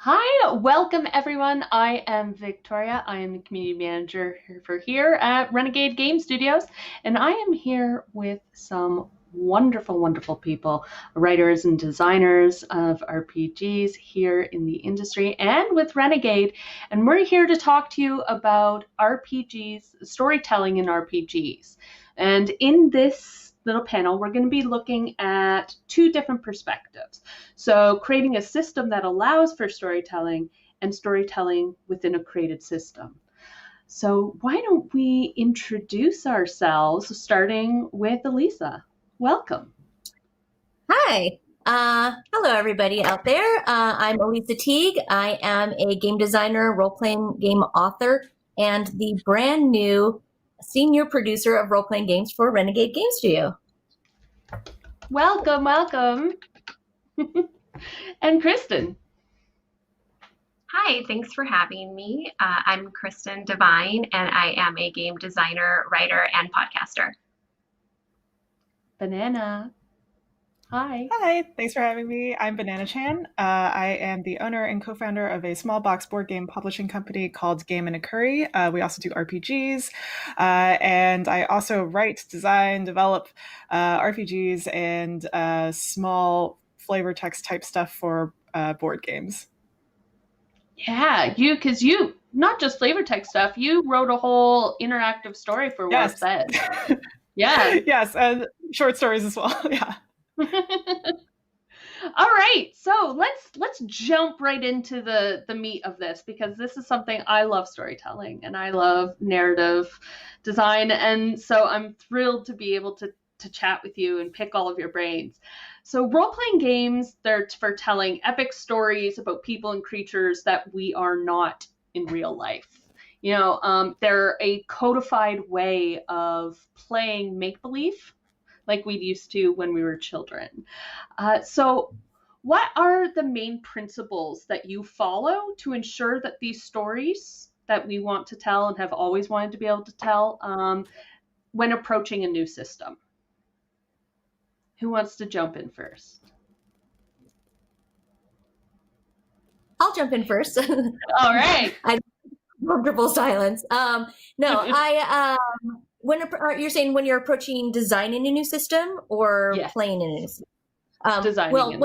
Hi, welcome everyone. I am Victoria. I am the community manager here at Renegade Game Studios, and I am here with some wonderful, wonderful people, writers and designers of RPGs here in the industry and with Renegade. And we're here to talk to you about RPGs, storytelling in RPGs. And in this little panel, we're going to be looking at two different perspectives. So creating a system that allows for storytelling and storytelling within a created system. So why don't we introduce ourselves, starting with Elisa? Welcome. Hi. Hello, everybody out there. I'm Elisa Teague. I am a game designer, role-playing game author, and the brand new senior producer of role-playing games for Renegade Game Studio. Welcome, welcome. And KRISTEN. Hi, thanks for having me. I'm KRISTEN DEVINE, and I am a game designer, writer, and podcaster. Banana. Hi. Hi, thanks for having me. I'm Banana Chan. I am the owner and co-founder of a small box board game publishing company called Game in a Curry. We also do RPGs, and I also write, design, develop RPGs and small flavor text type stuff for board games. Yeah, because you not just flavor text stuff, you wrote a whole interactive story for Well Said. Yeah. Yes, and short stories as well. Yeah. All right, so let's jump right into the meat of this, because this is something I love, storytelling, and I love narrative design, and so I'm thrilled to be able to chat with you and pick all of your brains. So role-playing games, they're for telling epic stories about people and creatures that we are not in real life. You know, they're a codified way of playing make-believe, like we used to when we were children. So what are the main principles that you follow to ensure that these stories that we want to tell and have always wanted to be able to tell when approaching a new system? Who wants to jump in first? I'll jump in first. All right. Comfortable silence. When you're saying when you're approaching designing a new system or playing in a new system? When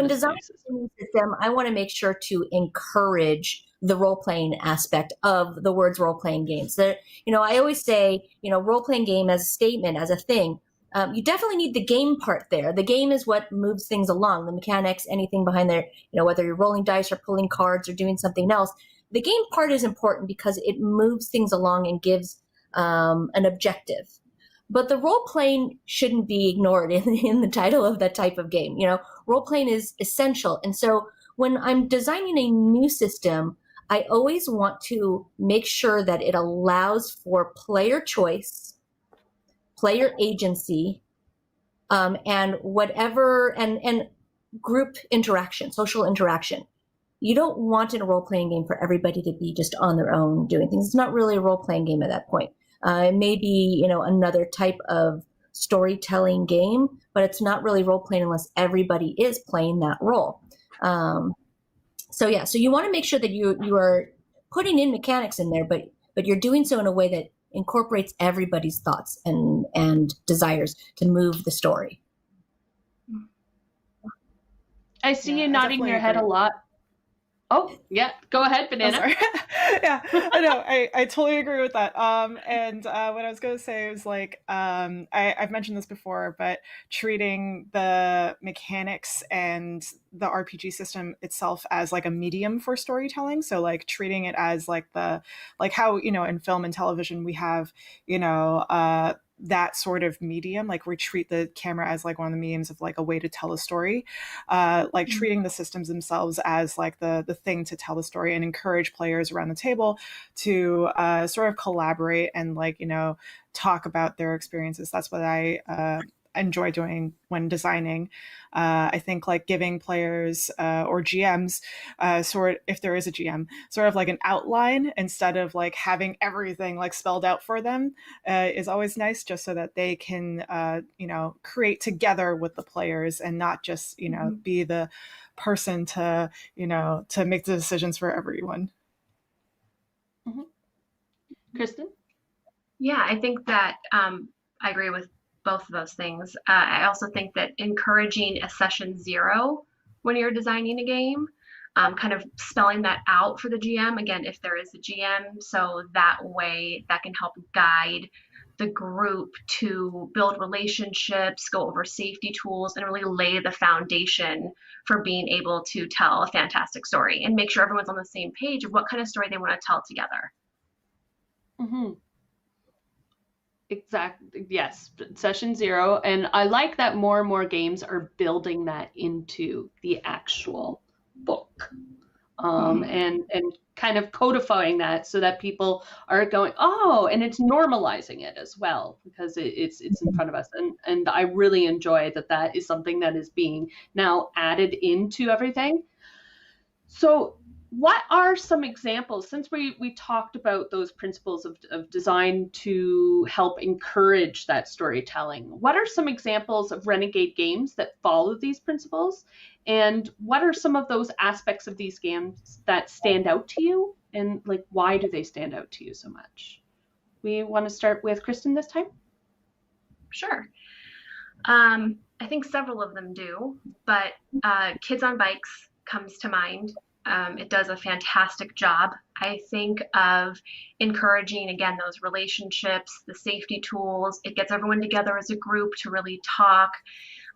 designing a new system, I want to make sure to encourage the role-playing aspect of the words role-playing games. I always say, role-playing game as a statement, as a thing, you definitely need the game part there. The game is what moves things along, the mechanics, anything behind there, whether you're rolling dice or pulling cards or doing something else. The game part is important because it moves things along and gives an objective. But the role-playing shouldn't be ignored in the title of that type of game. Role-playing is essential. And so when I'm designing a new system, I always want to make sure that it allows for player choice, player agency, and group interaction, social interaction. You don't want in a role-playing game for everybody to be just on their own doing things. It's not really a role-playing game at that point. It may be, another type of storytelling game, but it's not really role-playing unless everybody is playing that role. So you want to make sure that you are putting in mechanics in there, but you're doing so in a way that incorporates everybody's thoughts and desires to move the story. I see you nodding your head a lot. Oh, yeah. Go ahead, Banana. Yeah, I know. I totally agree with that. And what I was going to say was I've mentioned this before, but treating the mechanics and the RPG system itself as like a medium for storytelling. So like treating it as like how, in film and television, we have, that sort of medium, like we treat the camera as like one of the mediums of like a way to tell a story, treating the systems themselves as like the thing to tell the story, and encourage players around the table to sort of collaborate and talk about their experiences. That's what I enjoy doing when designing. I think like giving players or GMs if there is a GM, sort of like an outline instead of like having everything like spelled out for them is always nice, just so that they can create together with the players and not just be the person to make the decisions for everyone. Mm-hmm. KRISTEN? Yeah, I think that I agree with both of those things. I also think that encouraging a session 0 when you're designing a game, kind of spelling that out for the GM, again, if there is a GM, so that way that can help guide the group to build relationships, go over safety tools, and really lay the foundation for being able to tell a fantastic story and make sure everyone's on the same page of what kind of story they want to tell together. Mm-hmm. Exactly. Yes. Session 0. And I like that more and more games are building that into the actual book. And kind of codifying that so that people are going, oh, and it's normalizing it as well, because it's in front of us. And I really enjoy that is something that is being now added into everything. So what are some examples, since we talked about those principles of design to help encourage that storytelling, what are some examples of Renegade games that follow these principles? And what are some of those aspects of these games that stand out to you? And like, why do they stand out to you so much? We want to start with KRISTEN this time? Sure. I think several of them do, but Kids on Bikes comes to mind. It does a fantastic job. I think of encouraging, again, those relationships, the safety tools. It gets everyone together as a group to really talk.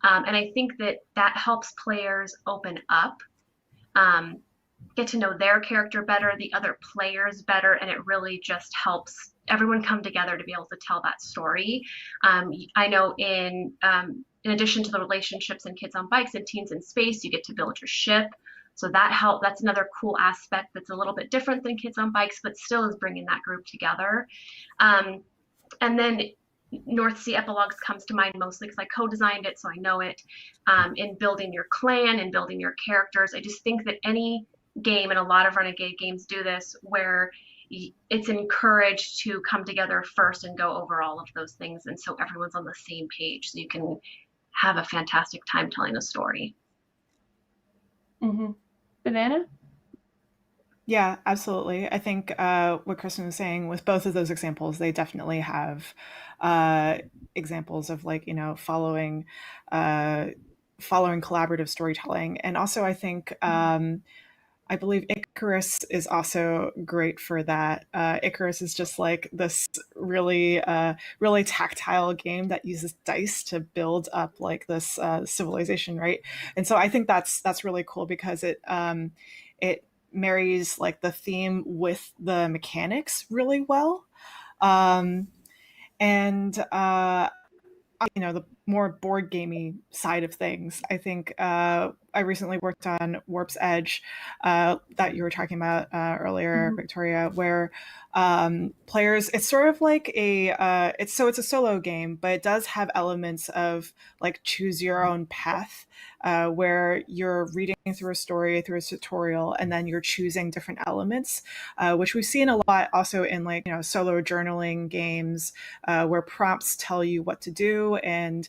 And I think that helps players open up, get to know their character better, the other players better, and it really just helps everyone come together to be able to tell that story. I know in addition to the relationships in Kids on Bikes and Teens in Space, you get to build your ship. So that's another cool aspect that's a little bit different than Kids on Bikes, but still is bringing that group together. And then North Sea Epilogues comes to mind mostly because I co-designed it, so I know it. In building your clan and building your characters, I just think that any game, and a lot of Renegade games do this, where it's encouraged to come together first and go over all of those things, and so everyone's on the same page, so you can have a fantastic time telling a story. Mm-hmm. Banana? Yeah, absolutely. I think what KRISTEN was saying with both of those examples, they definitely have examples of following collaborative storytelling. And also I think I believe Icarus is also great for that. Icarus is just like this really tactile game that uses dice to build up like this civilization, right? And so I think that's really cool because it marries like the theme with the mechanics really well. The more board gamey side of things. I think I recently worked on Warp's Edge that you were talking about earlier, Victoria, where players, it's sort of like it's a solo game, but it does have elements of like choose your own path, where you're reading through a story, through a tutorial, and then you're choosing different elements, which we've seen a lot also in solo journaling games, where prompts tell you what to do and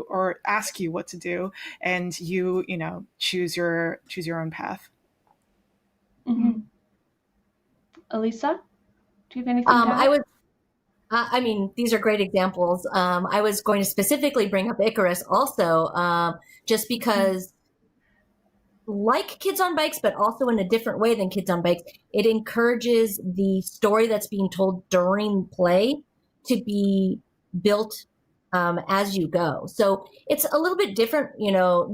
or ask you what to do, and you choose your own path. Mm-hmm. Elisa, do you have anything to add? These are great examples. I was going to specifically bring up Icarus also, just because like Kids on Bikes, but also in a different way than Kids on Bikes, it encourages the story that's being told during play to be built as you go. So it's a little bit different,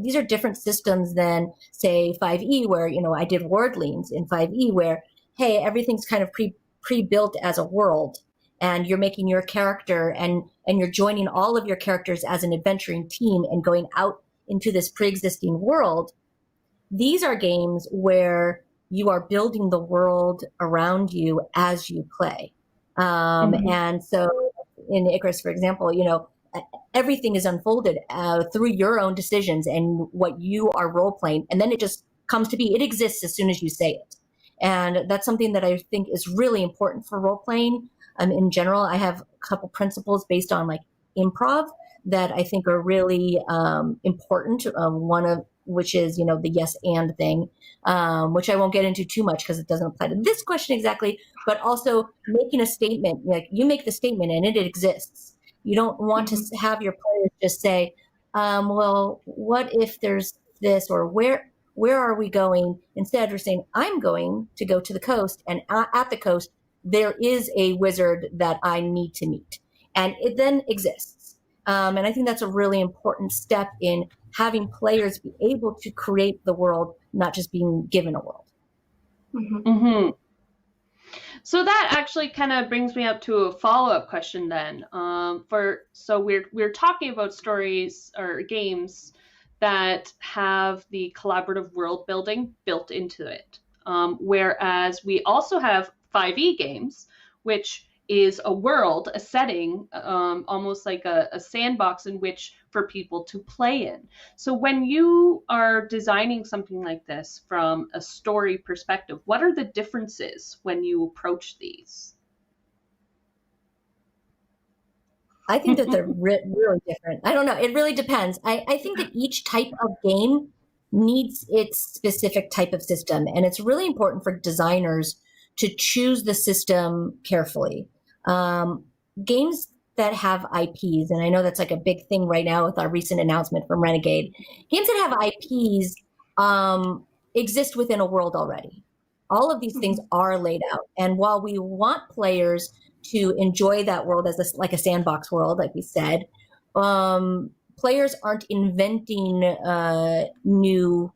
these are different systems than say 5e, where, I did Wordlings in 5e where, hey, everything's kind of pre-built as a world, and you're making your character and you're joining all of your characters as an adventuring team and going out into this pre-existing world. These are games where you are building the world around you as you play. And so in Icarus, for example, everything is unfolded through your own decisions and what you are role playing. And then it just comes to be, it exists as soon as you say it. And that's something that I think is really important for role playing. In general, I have a couple principles based on like improv that I think are really important. One of which is, the yes and thing, which I won't get into too much because it doesn't apply to this question exactly, but also making a statement. Like you make the statement and it exists. You don't want to have your players just say, well, what if there's this, or where are we going? Instead, we're saying, I'm going to go to the coast, and at the coast, there is a wizard that I need to meet. And it then exists. And I think that's a really important step in having players be able to create the world, not just being given a world. Mm-hmm. So that actually kind of brings me up to a follow-up question then. So we're talking about stories or games that have the collaborative world building built into it. Whereas we also have 5e games, which is a world, a setting, almost like a sandbox in which for people to play in. So when you are designing something like this from a story perspective, what are the differences when you approach these? I think that they're really different. I don't know. It really depends. I think that each type of game needs its specific type of system. And it's really important for designers to choose the system carefully. Games that have IPs, and I know that's like a big thing right now with our recent announcement from Renegade, games that have IPs exist within a world already. All of these things are laid out. And while we want players to enjoy that world as like a sandbox world, like we said, players aren't inventing new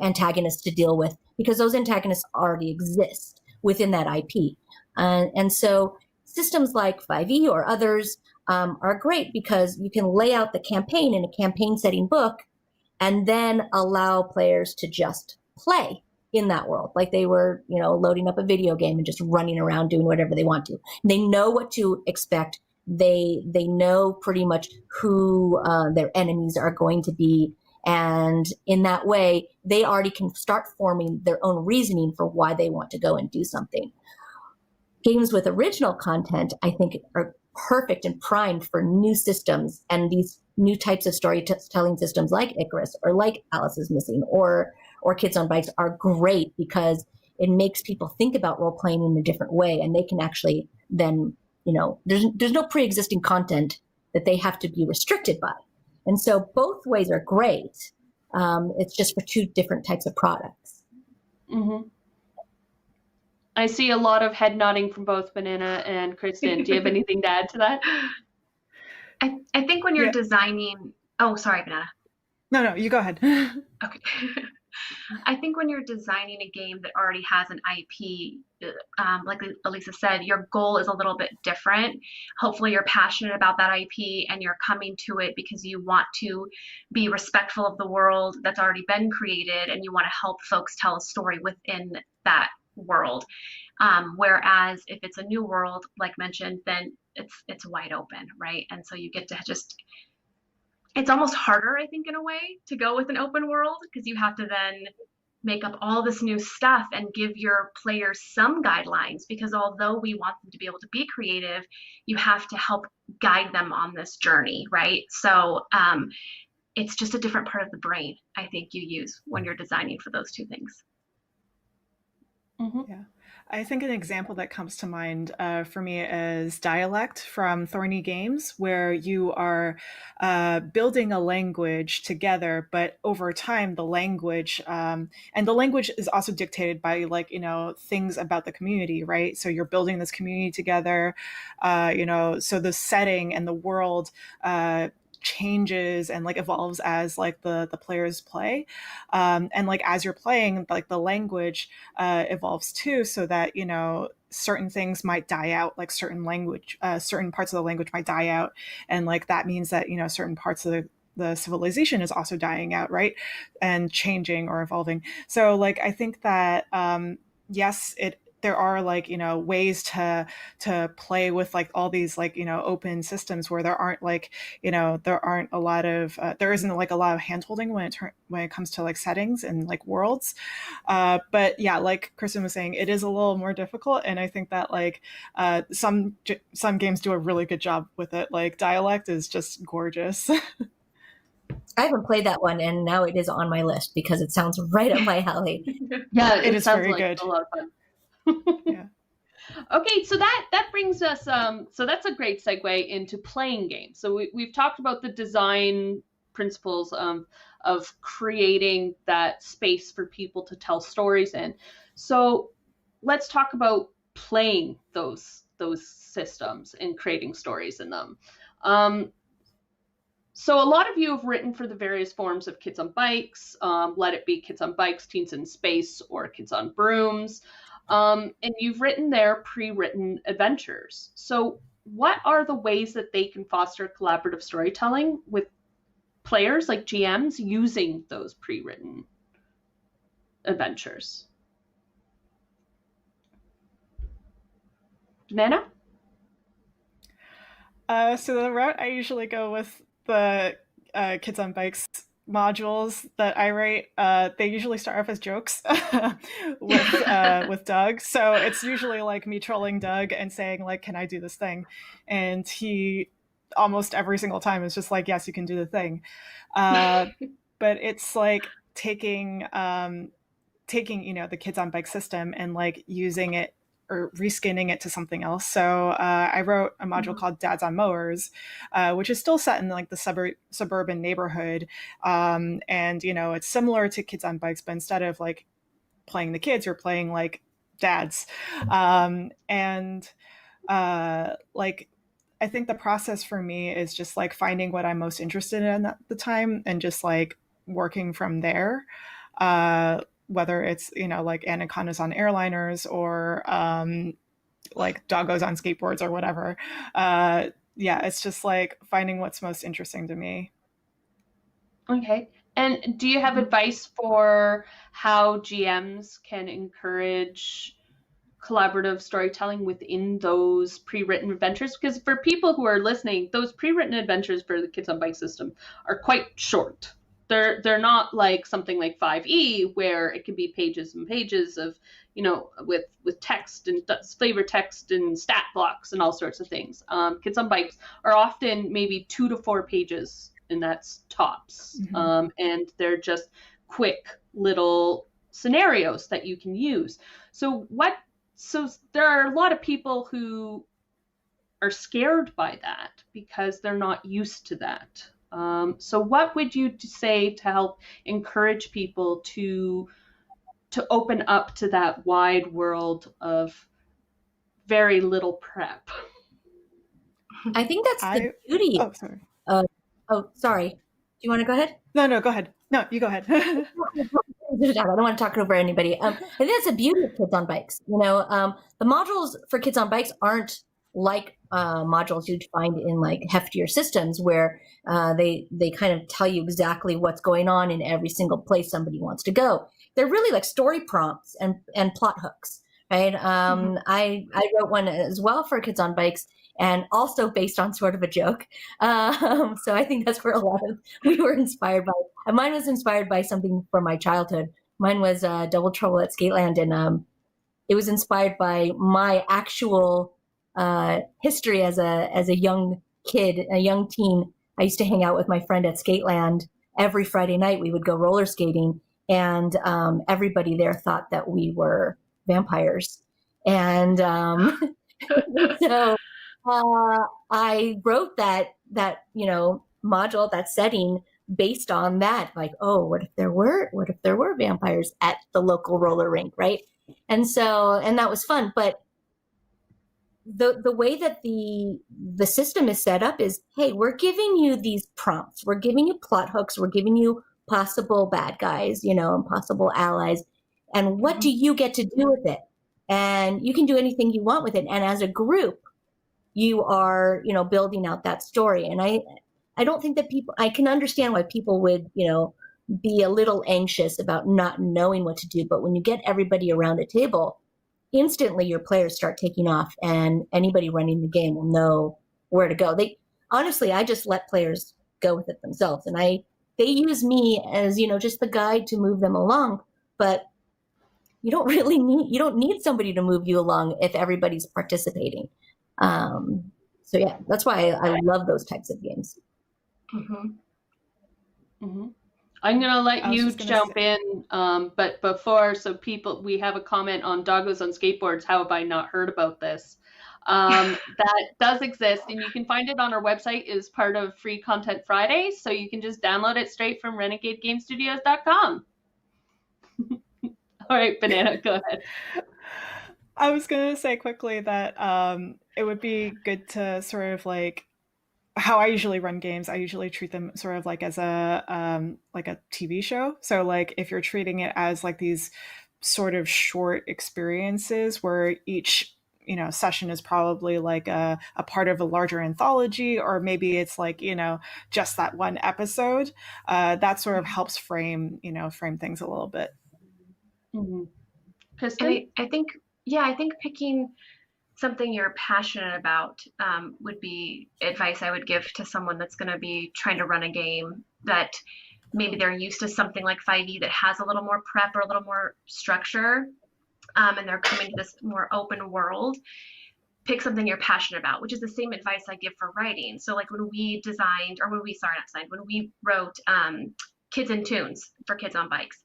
antagonists to deal with, because those antagonists already exist within that IP. And so systems like 5e or others are great because you can lay out the campaign in a campaign setting book and then allow players to just play in that world, like they were, loading up a video game and just running around doing whatever they want to. They know what to expect. They know pretty much who their enemies are going to be. And in that way, they already can start forming their own reasoning for why they want to go and do something. Games with original content, I think, are perfect and primed for new systems and these new types of storytelling systems like Icarus or like Alice is Missing or Kids on Bikes are great because it makes people think about role playing in a different way, and they can actually then, there's no pre-existing content that they have to be restricted by. And so both ways are great. It's just for two different types of products. Mm-hmm. I see a lot of head nodding from both Banana and KRISTEN. Do you have anything to add to that? I think when you're designing... Oh, sorry, Banana. No, you go ahead. Okay. I think when you're designing a game that already has an IP, like Elisa said, your goal is a little bit different. Hopefully you're passionate about that IP and you're coming to it because you want to be respectful of the world that's already been created and you want to help folks tell a story within that world. Whereas if it's a new world, like mentioned, then it's wide open, right? And so you get to just... It's almost harder, I think, in a way, to go with an open world because you have to then make up all this new stuff and give your players some guidelines, because although we want them to be able to be creative, you have to help guide them on this journey, right? So it's just a different part of the brain, I think, you use when you're designing for those two things. Mm-hmm. Yeah. I think an example that comes to mind for me is Dialect from Thorny Games, where you are building a language together, but over time the language and the language is also dictated by things about the community, right? So you're building this community together, so the setting and the world changes and evolves as the players play, and as you're playing, the language evolves too, so that certain things might die out, certain parts of the language might die out, and that means that certain parts of the civilization is also dying out, right, and changing or evolving. So I think that yes, it there are like, ways to play with like all these like, open systems where there aren't like, there isn't like a lot of handholding when it comes to like settings and like worlds. But yeah, like KRISTEN was saying, it is a little more difficult. And I think that like some games do a really good job with it. Like Dialect is just gorgeous. I haven't played that one, and now it is on my list because it sounds right up my alley. Yeah, it is sounds very like good. A lot of fun. Yeah. Okay, so that brings us. So that's a great segue into playing games. So we've talked about the design principles of creating that space for people to tell stories in. So let's talk about playing those systems and creating stories in them. So a lot of you have written for the various forms of Kids on Bikes, let it be Kids on Bikes, Teens in Space, or Kids on Brooms. And you've written their pre-written adventures. So what are the ways that they can foster collaborative storytelling with players like GMs using those pre-written adventures? Jimena? So the route I usually go with the Kids on Bikes modules that I write, they usually start off as jokes with Doug. So it's usually like me trolling Doug and saying like, can I do this thing? And he almost every single time is just like, yes, you can do the thing. But it's like taking the Kids on Bike system and like using it or reskinning it to something else. So I wrote a module called Dads on Mowers, which is still set in like the suburban neighborhood. And, it's similar to Kids on Bikes, but instead of like playing the kids, you're playing like dads. Like, I think the process for me is just like finding what I'm most interested in at the time and just like working from there. Whether it's, like anacondas on airliners or like doggos on skateboards or whatever. It's just like finding what's most interesting to me. Okay. And do you have advice for how GMs can encourage collaborative storytelling within those pre-written adventures? Because for people who are listening, those pre-written adventures for the Kids on Bike system are quite short. They're not like something like 5e where it can be pages and pages of, with text and flavor text and stat blocks and all sorts of things. Kids on Bikes are often maybe 2 to 4 pages, and that's tops. And they're just quick little scenarios that you can use. So there are a lot of people who are scared by that because they're not used to that. So what would you say to help encourage people to open up to that wide world of very little prep? I think that's the beauty. Oh, sorry. Sorry. Do you want to go ahead? No, go ahead. No, you go ahead. I don't want to talk over anybody. I think that's the beauty of Kids on Bikes. The modules for Kids on Bikes aren't like modules you'd find in like heftier systems where they kind of tell you exactly what's going on in every single place somebody wants to go. They're really like story prompts and plot hooks, right? I wrote one as well for Kids on Bikes and also based on sort of a joke. So I think that's where we were inspired by. Mine was inspired by something from my childhood. Mine was Double Trouble at Skateland, and it was inspired by my actual history as a young kid, a young teen. I used to hang out with my friend at Skateland every Friday night. We would go roller skating, and everybody there thought that we were vampires. And so I wrote that module, that setting based on that. Like, oh, what if there were vampires at the local roller rink, right? And that was fun, but the way that the system is set up is, hey, we're giving you these prompts, we're giving you plot hooks, we're giving you possible bad guys, and possible allies, and what do you get to do with it? And you can do anything you want with it. And as a group, you are, building out that story. And I don't think that I can understand why people would, be a little anxious about not knowing what to do. But when you get everybody around a table, instantly your players start taking off, and anybody running the game will know where to go. Honestly, I just let players go with it themselves, and they use me as, just the guide to move them along. But you don't need somebody to move you along if everybody's participating. So yeah, that's why I love those types of games. Mm-hmm. Mm-hmm. I'm going to let you jump in, but before, we have a comment on Doggos on Skateboards. How have I not heard about this? That does exist, and you can find it on our website as part of Free Content Fridays, so you can just download it straight from renegadegamestudios.com. All right, Banana, go ahead. I was going to say quickly that it would be good to sort of like how I usually run games. I usually treat them sort of like as a TV show. So like if you're treating it as like these sort of short experiences where each session is probably like a part of a larger anthology, or maybe it's like just that one episode, that sort of helps frame things a little bit. Mm-hmm. KRISTEN? I think picking something you're passionate about would be advice I would give to someone that's going to be trying to run a game that maybe they're used to something like 5e that has a little more prep or a little more structure, and they're coming to this more open world. Pick something you're passionate about, which is the same advice I give for writing. So like when we wrote Kids and Tunes for Kids on Bikes,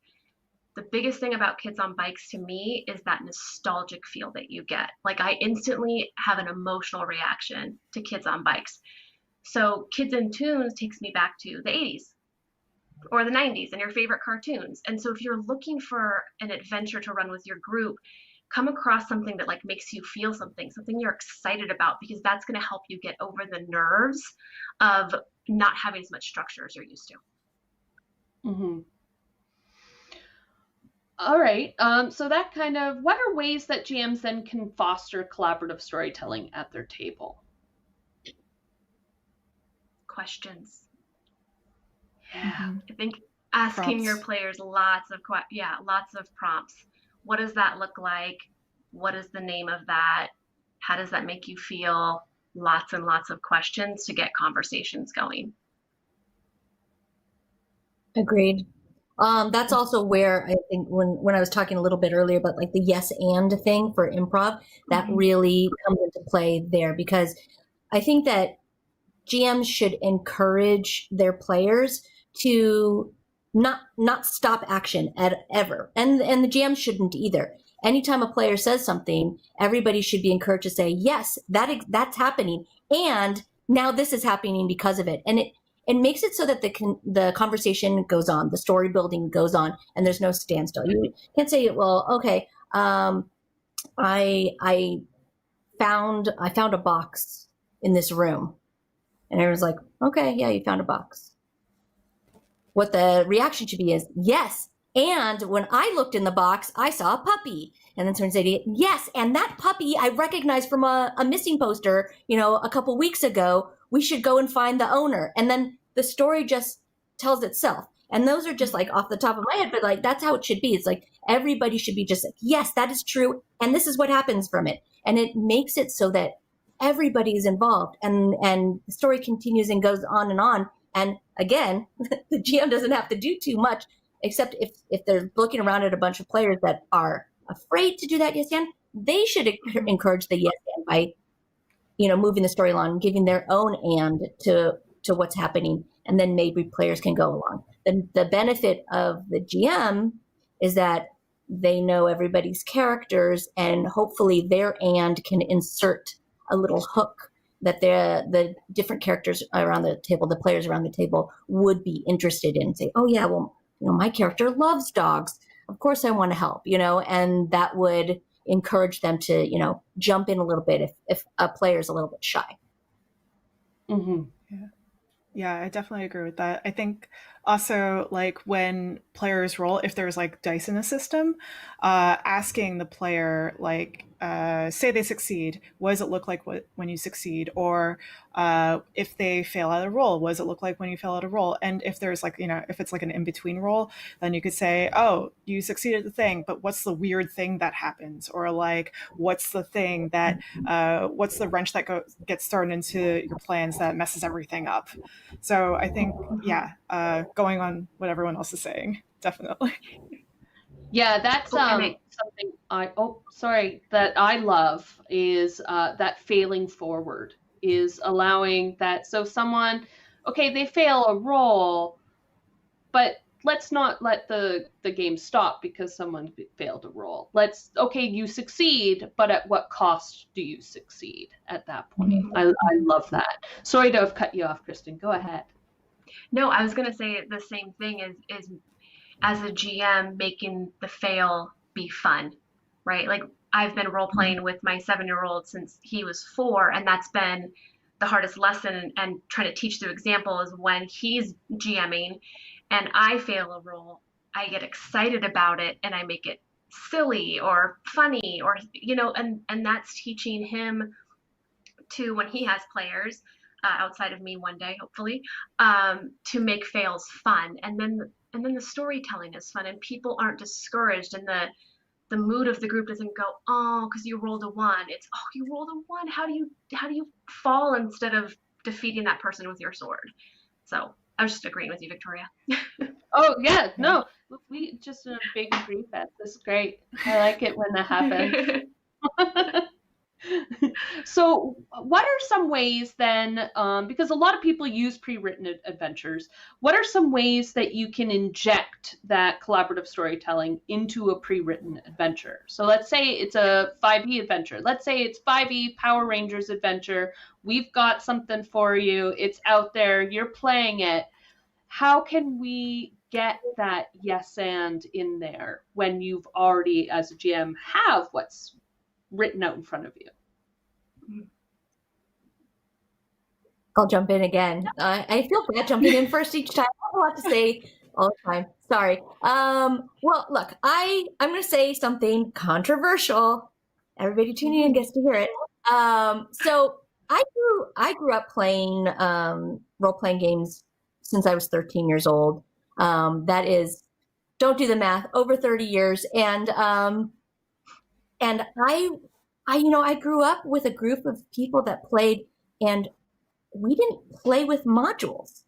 the biggest thing about Kids on Bikes to me is that nostalgic feel that you get. Like I instantly have an emotional reaction to Kids on Bikes. So Kids and Tunes takes me back to the 80s or the 90s and your favorite cartoons. And so if you're looking for an adventure to run with your group, come across something that like makes you feel something you're excited about, because that's going to help you get over the nerves of not having as much structure as you're used to. Mm-hmm. All right. So that what are ways that GMs then can foster collaborative storytelling at their table? Questions. Yeah. I think asking prompts. Your players lots of prompts. What does that look like? What is the name of that? How does that make you feel? Lots and lots of questions to get conversations going. Agreed. That's also where I think when I was talking a little bit earlier about like the yes and thing for improv, that really comes into play there, because I think that GMs should encourage their players to not stop action ever. And the GM shouldn't either. Anytime a player says something, everybody should be encouraged to say, yes, that's happening. And now this is happening because of it. And it makes it so that the conversation goes on, the story building goes on, and there's no standstill. You can't say, well, okay, I found a box in this room. And everyone's like, okay, yeah, you found a box. What the reaction should be is, yes, and when I looked in the box, I saw a puppy. And then someone said, yes, and that puppy I recognized from a missing poster, a couple weeks ago. We should go and find the owner. And then the story just tells itself. And those are just like off the top of my head, but like that's how it should be. It's like everybody should be just like, yes, that is true. And this is what happens from it. And it makes it so that everybody is involved, and the story continues and goes on. And again, the GM doesn't have to do too much, except if they're looking around at a bunch of players that are afraid to do that yes and, they should encourage the yes and by moving the story along, giving their own and to what's happening, and then maybe players can go along. The benefit of the GM is that they know everybody's characters, and hopefully their and can insert a little hook that the different characters around the table, the players around the table, would be interested in. Say, oh yeah, well, my character loves dogs. Of course I want to help, and that would encourage them to, jump in a little bit if a player's a little bit shy. Mm-hmm. Yeah, I definitely agree with that. I think Also, like when players roll, if there's like dice in the system, asking the player, like, say they succeed, what does it look like when you succeed? Or if they fail at a roll, what does it look like when you fail at a roll? And if there's like, if it's like an in-between roll, then you could say, oh, you succeeded the thing, but what's the weird thing that happens? Or like, what's the thing that, what's the wrench that gets thrown into your plans that messes everything up? So I think, yeah, going on what everyone else is saying, definitely. Yeah, that's something that I love is that failing forward, is allowing that. So someone, okay, they fail a roll, but let's not let the game stop because someone failed a roll. Okay, you succeed, but at what cost do you succeed at that point? I love that. Sorry to have cut you off, KRISTEN. Go ahead. No, I was going to say the same thing is as a GM, making the fail be fun, right? Like I've been role playing with my 7-year-old since he was 4, and that's been the hardest lesson, and trying to teach through example is when he's GMing and I fail a roll, I get excited about it and I make it silly or funny, or, and that's teaching him to, when he has players outside of me one day, hopefully, to make fails fun. And then the storytelling is fun, and people aren't discouraged, and the mood of the group doesn't go, oh, because you rolled a 1. It's, oh, you rolled a 1. How do you fall instead of defeating that person with your sword? So I was just agreeing with you, Victoria. Oh yeah, no, we just in a big agree fest. This is great. I like it when that happens. So what are some ways then, because a lot of people use pre-written adventures, what are some ways that you can inject that collaborative storytelling into a pre-written adventure? So let's say it's a 5e adventure. Let's say it's 5e Power Rangers adventure. We've got something for you. It's out there. You're playing it. How can we get that yes and in there when you've already, as a GM, have what's written out in front of you? I'll jump in again. I feel bad jumping in first each time. I have a lot to say all the time. Sorry. Well, look, I'm going to say something controversial. Everybody tuning in gets to hear it. So I grew up playing role-playing games since I was 13 years old. That is, don't do the math, over 30 years. And I grew up with a group of people that played, and we didn't play with modules.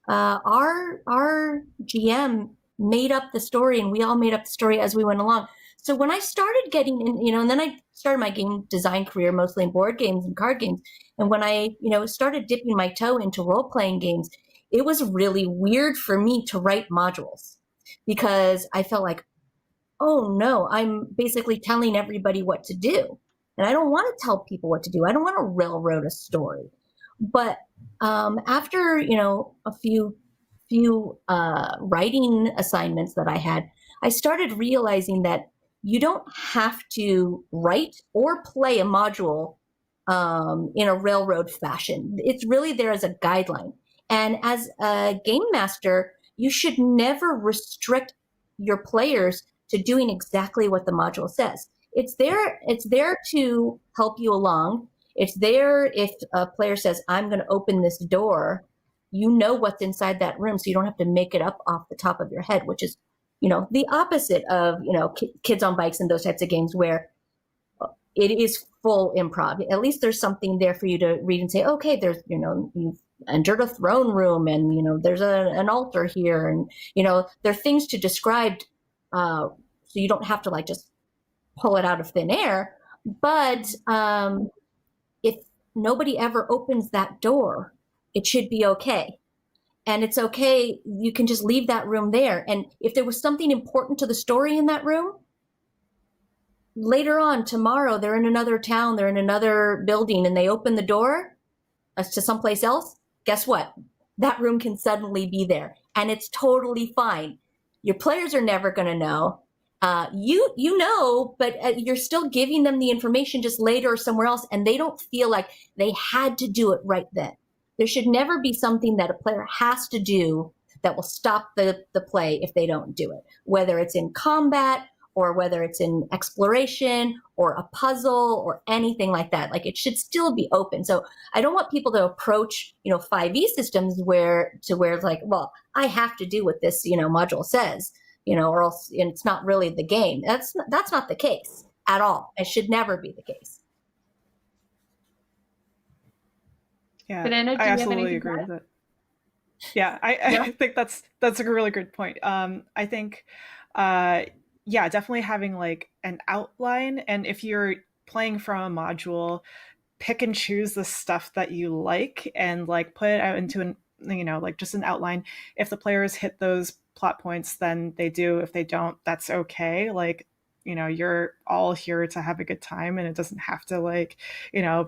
Our GM made up the story, and we all made up the story as we went along. So when I started getting in, and then I started my game design career mostly in board games and card games. And when I, started dipping my toe into role-playing games, it was really weird for me to write modules, because I felt like, oh no, I'm basically telling everybody what to do. And I don't want to tell people what to do. I don't want to railroad a story. But after, a few writing assignments that I had, I started realizing that you don't have to write or play a module in a railroad fashion. It's really there as a guideline. And as a game master, you should never restrict your players to doing exactly what the module says. It's there to help you along. It's there if a player says, I'm going to open this door, you know what's inside that room, so you don't have to make it up off the top of your head, which is, the opposite of, Kids on Bikes and those types of games where it is full improv. At least there's something there for you to read and say, okay, there's, you've entered a throne room, and, there's an altar here, and, there are things to describe, so you don't have to just pull it out of thin air. But if nobody ever opens that door, it should be okay. And it's okay. You can just leave that room there. And if there was something important to the story in that room, later on, tomorrow, they're in another town, they're in another building, and they open the door to someplace else, guess what? That room can suddenly be there. And it's totally fine. Your players are never going to know. You know, but you're still giving them the information just later or somewhere else, and they don't feel like they had to do it right then. There should never be something that a player has to do that will stop the play if they don't do it, whether it's in combat or whether it's in exploration or a puzzle or anything like that. Like, it should still be open. So I don't want people to approach, 5e systems where it's like, well, I have to do what this, module says, or else and it's not really the game. That's not the case at all. It should never be the case. Yeah, Banana, I absolutely agree with it. Yeah, I think that's a really good point. I think, definitely having like an outline, and if you're playing from a module, pick and choose the stuff that you like and like put it out into an, like just an outline. If the players hit those plot points, then they do. If they don't, that's okay. Like, you're all here to have a good time, and it doesn't have to like,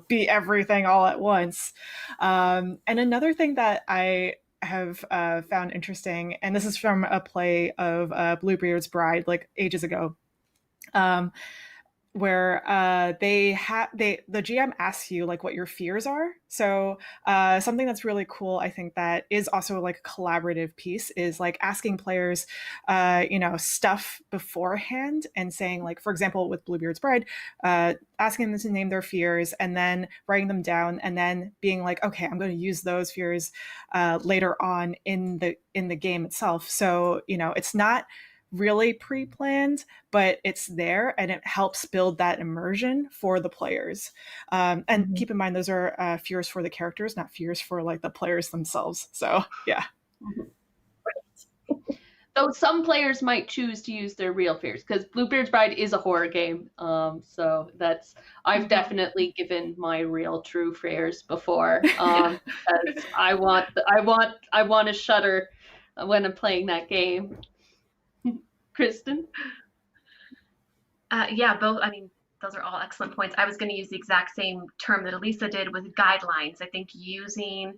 be everything all at once. And another thing that I have found interesting, and this is from a play of Bluebeard's Bride, like ages ago, where the GM asks you like what your fears are. So something that's really cool, I think, that is also like a collaborative piece is like asking players stuff beforehand and saying, like, for example, with Bluebeard's Bride, asking them to name their fears and then writing them down and then being like, okay, I'm going to use those fears later on in the game itself. So it's not really pre-planned, but it's there and it helps build that immersion for the players. And keep in mind, those are fears for the characters, not fears for like the players themselves. So yeah. Though some players might choose to use their real fears, because Bluebeard's Bride is a horror game. So I've definitely given my real true fears before. Because I want to shudder when I'm playing that game. KRISTEN? Both. I mean, those are all excellent points. I was going to use the exact same term that Elisa did with guidelines. I think using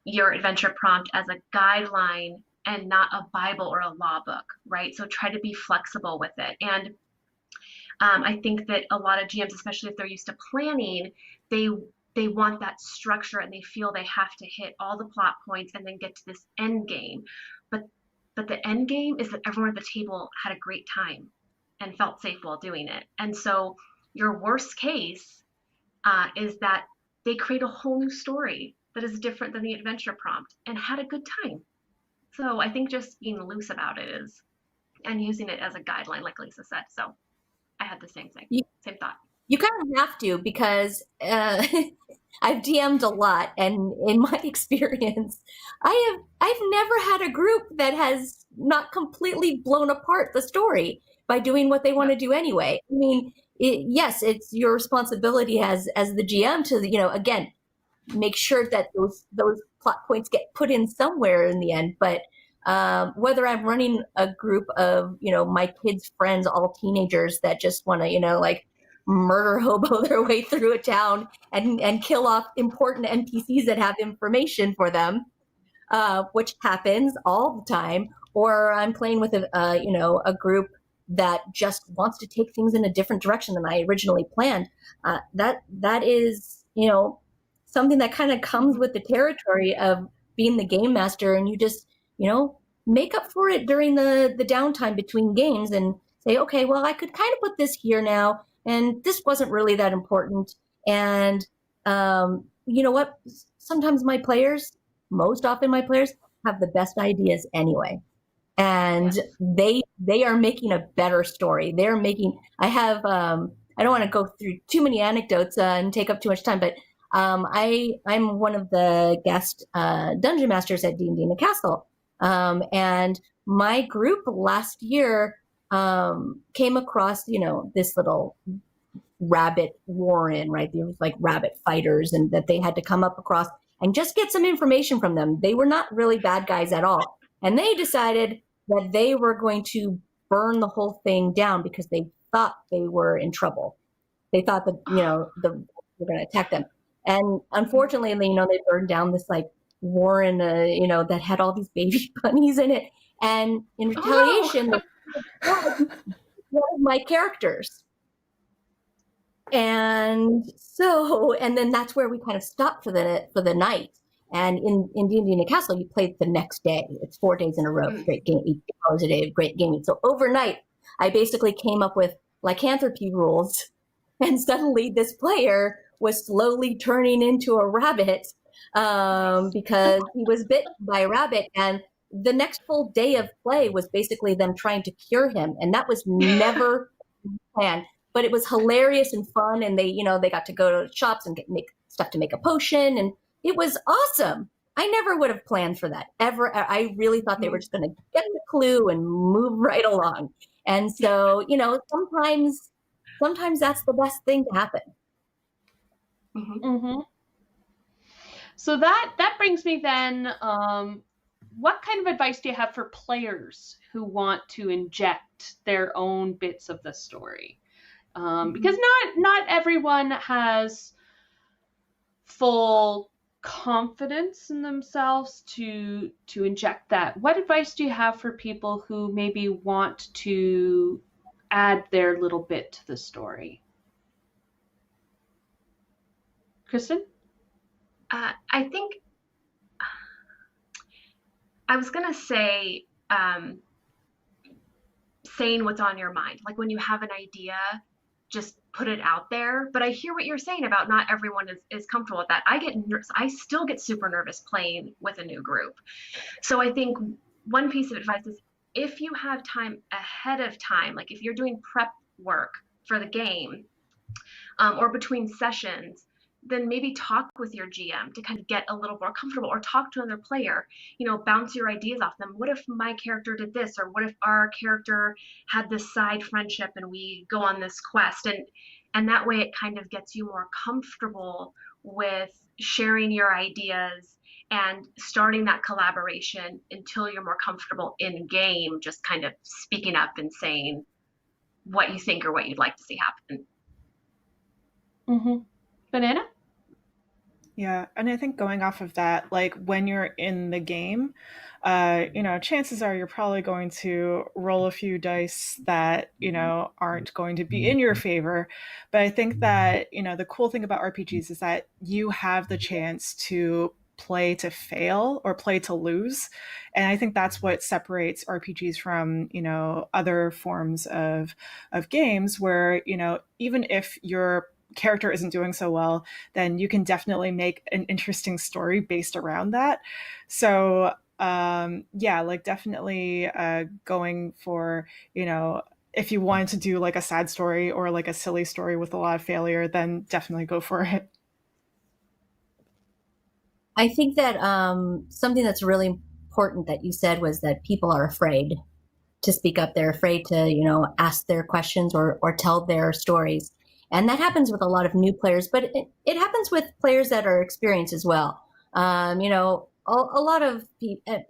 your adventure prompt as a guideline and not a Bible or a law book, right? So try to be flexible with it. And I think that a lot of GMs, especially if they're used to planning, they want that structure and they feel they have to hit all the plot points and then get to this end game. But the end game is that everyone at the table had a great time and felt safe while doing it. And so your worst case is that they create a whole new story that is different than the adventure prompt and had a good time. So I think just being loose about it and using it as a guideline, like Lisa said. So I had the same thing, same thought. You kind of have to, because I've DM'd a lot, and in my experience, I've never had a group that has not completely blown apart the story by doing what they want to do anyway. I mean, yes, it's your responsibility as the GM to, again, make sure that those plot points get put in somewhere in the end. But whether I'm running a group of, my kids' friends, all teenagers that just want to, like, murder hobo their way through a town and kill off important NPCs that have information for them, which happens all the time. Or I'm playing with a group that just wants to take things in a different direction than I originally planned. That is, something that kind of comes with the territory of being the game master, and you just, make up for it during the downtime between games and say, okay, well, I could kind of put this here now, and this wasn't really that important. And you know what? Sometimes most often my players have the best ideas anyway. And they are making a better story. I have, I don't want to go through too many anecdotes and take up too much time, but I'm one of the guest dungeon masters at D&D in the Castle. And my group last year came across, this little rabbit warren, right? There was like rabbit fighters, and that they had to come up across and just get some information from them. They were not really bad guys at all. And they decided that they were going to burn the whole thing down because they thought they were in trouble. They thought that, were going to attack them. And unfortunately, they burned down this like warren, that had all these baby bunnies in it. And in retaliation, one of my characters. And then that's where we kind of stopped for the night. And in D&D in a Castle, you play the next day. It's 4 days in a row, great game, 8 hours a day, great gaming. So overnight, I basically came up with lycanthropy rules, and suddenly this player was slowly turning into a rabbit because he was bit by a rabbit. And the next full day of play was basically them trying to cure him. And that was never planned, but it was hilarious and fun. And they got to go to shops and make stuff to make a potion. And it was awesome. I never would have planned for that ever. I really thought they were just going to get the clue and move right along. And so, sometimes that's the best thing to happen. So that brings me then, what kind of advice do you have for players who want to inject their own bits of the story? Because not everyone has full confidence in themselves to inject that. What advice do you have for people who maybe want to add their little bit to the story? KRISTEN? I think I was going to say saying what's on your mind. Like when you have an idea, just put it out there. But I hear what you're saying about not everyone is comfortable with that. I still get super nervous playing with a new group. So I think one piece of advice is if you have time ahead of time, like if you're doing prep work for the game or between sessions, then maybe talk with your GM to kind of get a little more comfortable, or talk to another player, bounce your ideas off them. What if my character did this? Or what if our character had this side friendship and we go on this quest? And that way it kind of gets you more comfortable with sharing your ideas and starting that collaboration until you're more comfortable in game, just kind of speaking up and saying what you think or what you'd like to see happen. Banana? Yeah, and I think going off of that, like when you're in the game, chances are you're probably going to roll a few dice that, aren't going to be in your favor. But I think that, the cool thing about RPGs is that you have the chance to play to fail or play to lose. And I think that's what separates RPGs from, other forms of games where, even if you're character isn't doing so well, then you can definitely make an interesting story based around that. So definitely going for, if you wanted to do like a sad story or like a silly story with a lot of failure, then definitely go for it. I think that something that's really important that you said was that people are afraid to speak up. They're afraid to, ask their questions or tell their stories. And that happens with a lot of new players, but it happens with players that are experienced as well. A lot of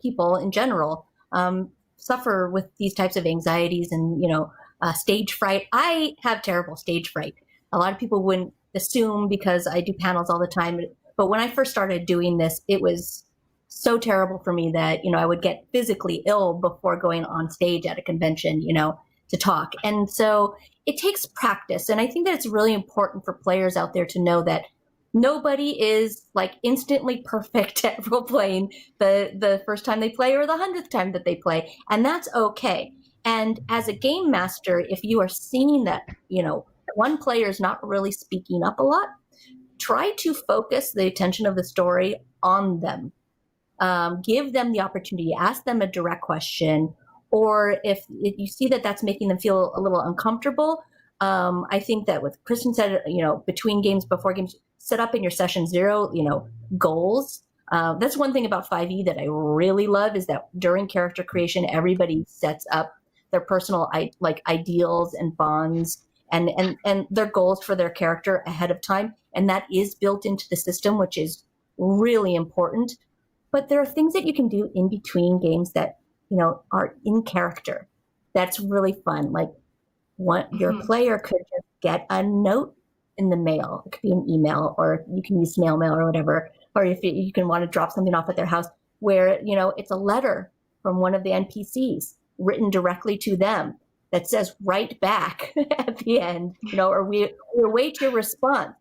people in general suffer with these types of anxieties and, stage fright. I have terrible stage fright. A lot of people wouldn't assume because I do panels all the time. But when I first started doing this, it was so terrible for me that, I would get physically ill before going on stage at a convention, to talk. And so it takes practice. And I think that it's really important for players out there to know that nobody is like instantly perfect at role playing the first time they play or the 100th time that they play. And that's okay. And as a game master, if you are seeing that, one player is not really speaking up a lot, try to focus the attention of the story on them. Give them the opportunity, ask them a direct question. Or if you see that that's making them feel a little uncomfortable, I think that what KRISTEN said, between games, before games, set up in your session 0, goals. That's one thing about 5e that I really love is that during character creation, everybody sets up their personal ideals and bonds and their goals for their character ahead of time. And that is built into the system, which is really important. But there are things that you can do in between games that are in character. That's really fun. Like your player could just get a note in the mail. It could be an email, or you can use snail mail or whatever. Or if you can want to drop something off at their house where, it's a letter from one of the NPCs written directly to them that says "write back" at the end, or we await your response,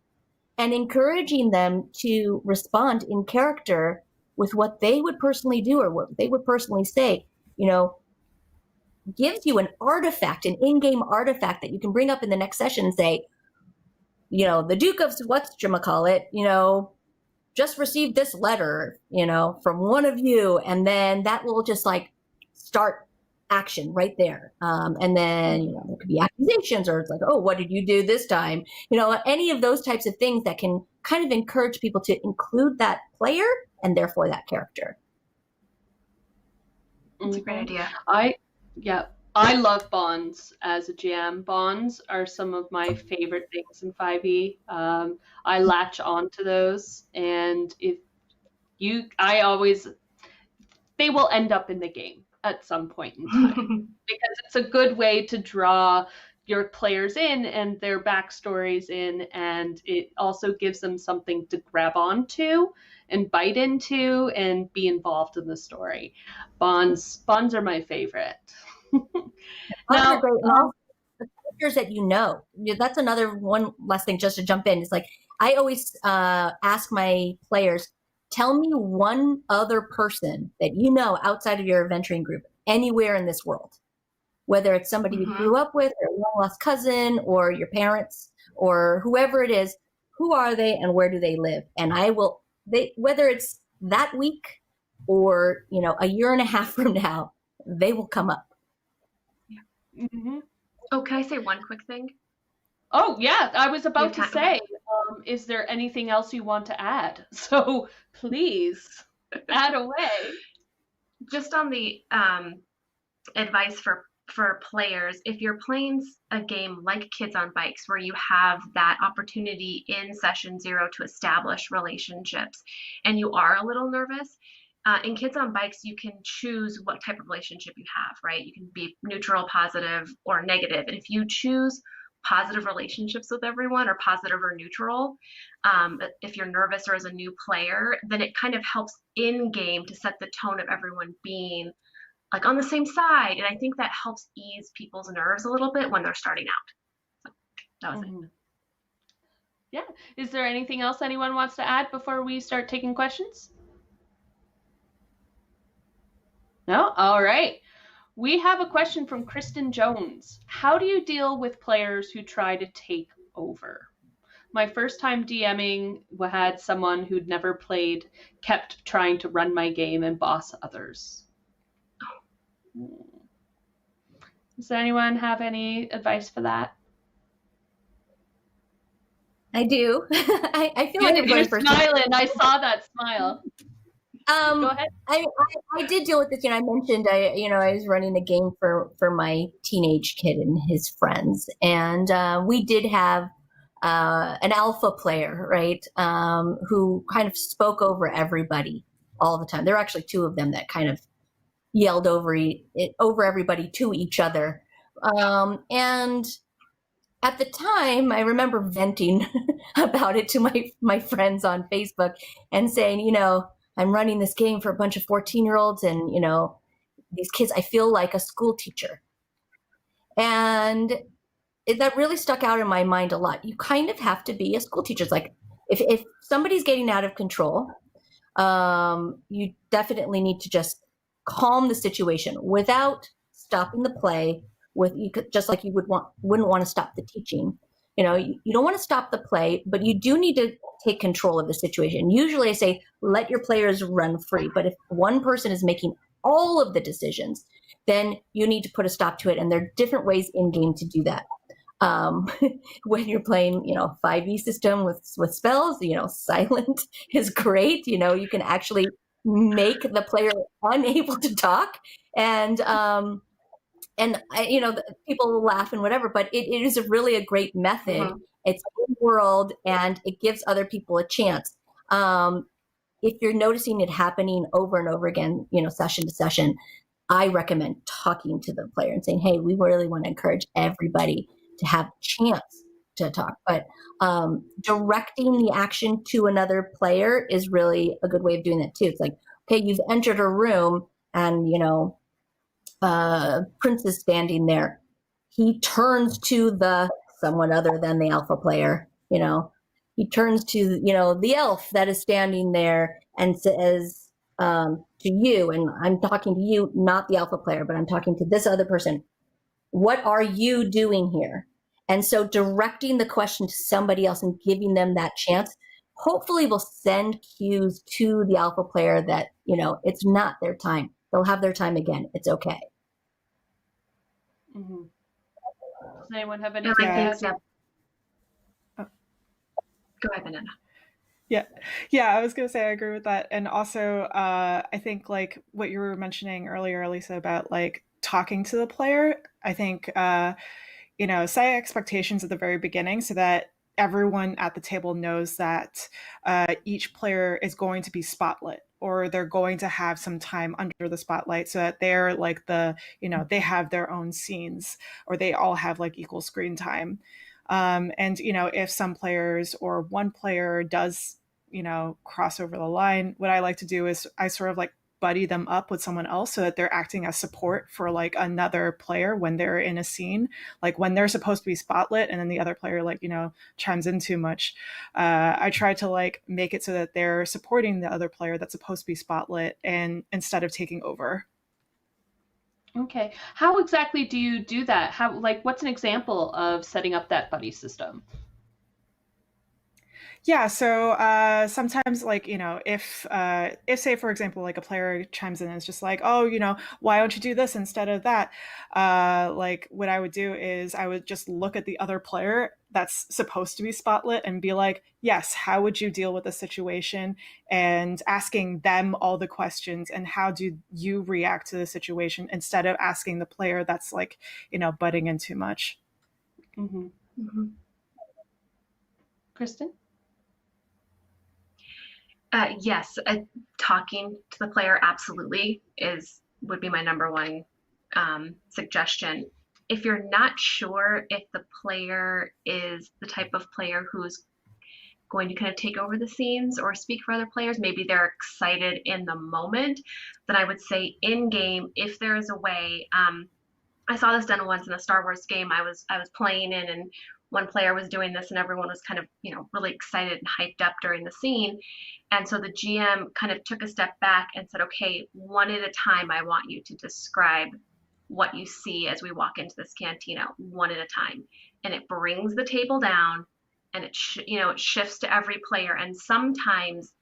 and encouraging them to respond in character with what they would personally do or what they would personally say, gives you an artifact, an in-game artifact that you can bring up in the next session and say, the Duke of whatchamacallit, just received this letter, from one of you. And then that will just like start action right there. And then, there could be accusations, or it's like, oh, what did you do this time? Any of those types of things that can kind of encourage people to include that player and therefore that character. That's a great idea. I love bonds as a GM. Bonds are some of my favorite things in 5e. I latch on to those, and they will end up in the game at some point in time because it's a good way to draw your players in and their backstories in, and it also gives them something to grab onto and bite into and be involved in the story. Bonds are my favorite. Now, the characters that that's another one last thing just to jump in. It's like I always ask my players, tell me one other person that outside of your adventuring group anywhere in this world, whether it's somebody you grew up with or a long-lost cousin or your parents or whoever it is. Who are they and where do they live? And whether it's that week or a year and a half from now, they will come up. Mm-hmm. Oh, can I say one quick thing? Oh, yeah. I was about to say, is there anything else you want to add? So please add away. Just on the advice for players, if you're playing a game like Kids on Bikes, where you have that opportunity in session 0 to establish relationships, and you are a little nervous, in Kids on Bikes, you can choose what type of relationship you have, right? You can be neutral, positive, or negative. And if you choose positive relationships with everyone, or positive or neutral, if you're nervous or as a new player, then it kind of helps in game to set the tone of everyone being like on the same side. And I think that helps ease people's nerves a little bit when they're starting out. So that was it. Yeah. Is there anything else anyone wants to add before we start taking questions? No? All right. We have a question from KRISTEN Jones. How do you deal with players who try to take over? My first time DMing had someone who'd never played, kept trying to run my game and boss others. Does anyone have any advice for that? I do. I feel like you're smiling. I saw that smile. Go ahead. I did deal with this. I mentioned I was running a game for my teenage kid and his friends, and we did have an alpha player, right, who kind of spoke over everybody all the time. There were actually two of them that kind of yelled over everybody to each other, and at the time, I remember venting about it to my friends on Facebook and saying, I'm running this game for a bunch of 14-year-olds and, these kids, I feel like a school teacher. And that really stuck out in my mind a lot. You kind of have to be a school teacher. It's like if somebody's getting out of control, you definitely need to just calm the situation without stopping the play. Just like you wouldn't want to stop the teaching. You don't want to stop the play, but you do need to take control of the situation. Usually I say, let your players run free. But if one person is making all of the decisions, then you need to put a stop to it. And there are different ways in game to do that. When you're playing, 5e system with spells, silent is great. You can actually make the player unable to talk, and people will laugh and whatever, but it is really a great method. Mm-hmm. It's in world and it gives other people a chance. If you're noticing it happening over and over again, session to session, I recommend talking to the player and saying, hey, we really want to encourage everybody to have a chance to talk. But directing the action to another player is really a good way of doing that too. It's like, okay, you've entered a room and, Prince is standing there. He turns to someone other than the alpha player, he turns to, the elf that is standing there and says, to you, and I'm talking to you, not the alpha player, but I'm talking to this other person. What are you doing here? And so directing the question to somebody else and giving them that chance, hopefully will send cues to the alpha player that, it's not their time. They'll have their time again. It's okay. Mm-hmm. Does anyone have anything to add? Go ahead, Banana. Yeah, I was going to say I agree with that. And also, I think like what you were mentioning earlier, Elisa, about like talking to the player, I think, set expectations at the very beginning so that everyone at the table knows that each player is going to be spotlit, or they're going to have some time under the spotlight, so that they're like they have their own scenes, or they all have like equal screen time. And, if some players or one player does, cross over the line, what I like to do is I sort of like buddy them up with someone else so that they're acting as support for like another player when they're in a scene, like when they're supposed to be spotlit and then the other player chimes in too much. I try to like make it so that they're supporting the other player that's supposed to be spotlit, and instead of taking over. Okay. How exactly do you do that? What's an example of setting up that buddy system? Yeah, so sometimes, if say, for example, like a player chimes in and is just like, oh, why don't you do this instead of that? What I would do is I would just look at the other player that's supposed to be spotlit and be like, yes, how would you deal with the situation? And asking them all the questions, and how do you react to the situation, instead of asking the player that's like, butting in too much. Mm-hmm. Mm-hmm. KRISTEN? Yes, talking to the player absolutely would be my number one suggestion. If you're not sure if the player is the type of player who's going to kind of take over the scenes or speak for other players, maybe they're excited in the moment, then I would say in game, if there is a way, I saw this done once in a Star Wars game I was playing in, and one player was doing this and everyone was kind of, really excited and hyped up during the scene. And so the GM kind of took a step back and said, okay, one at a time, I want you to describe what you see as we walk into this cantina, one at a time. And it brings the table down, and it shifts to every player. And sometimes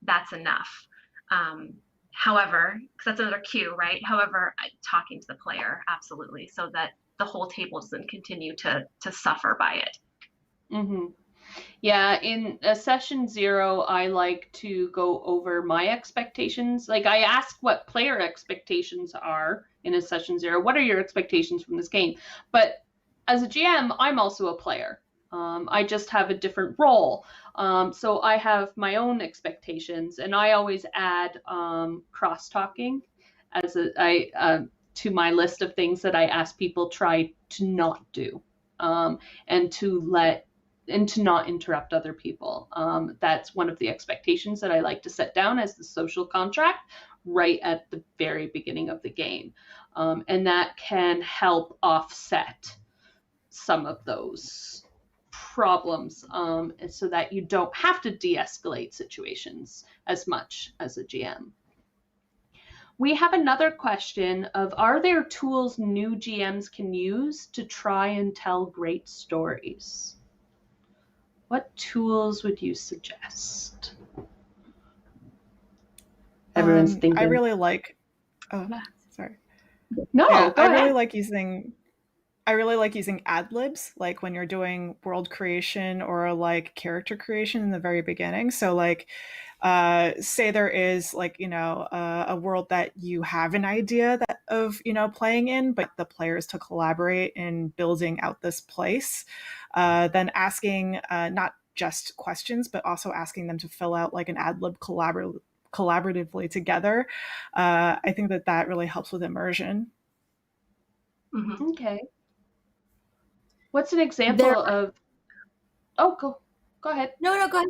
that's enough. However, because that's another cue, right? However, talking to the player, absolutely, so that the whole table doesn't continue to suffer by it. Mm-hmm. Yeah, in session 0, I like to go over my expectations. Like, I ask what player expectations are in a session 0. What are your expectations from this game? But as a GM, I'm also a player. I just have a different role. So I have my own expectations, and I always add cross-talking as to my list of things that I ask people try to not do, and to not interrupt other people. That's one of the expectations that I like to set down as the social contract right at the very beginning of the game. And that can help offset some of those problems, so that you don't have to de-escalate situations as much as a GM. We have another question of, are there tools new GMs can use to try and tell great stories? What tools would you suggest? Everyone's thinking. I really like. Oh, sorry. No, yeah, go ahead. I really like using ad libs, like when you're doing world creation or like character creation in the very beginning. So like, say there is like, a world that you have an idea of playing in, but the players to collaborate in building out this place, then asking not just questions, but also asking them to fill out like an ad lib collaboratively together. I think that really helps with immersion. Mm-hmm. Okay. What's an example of? Oh, go ahead. No, go ahead.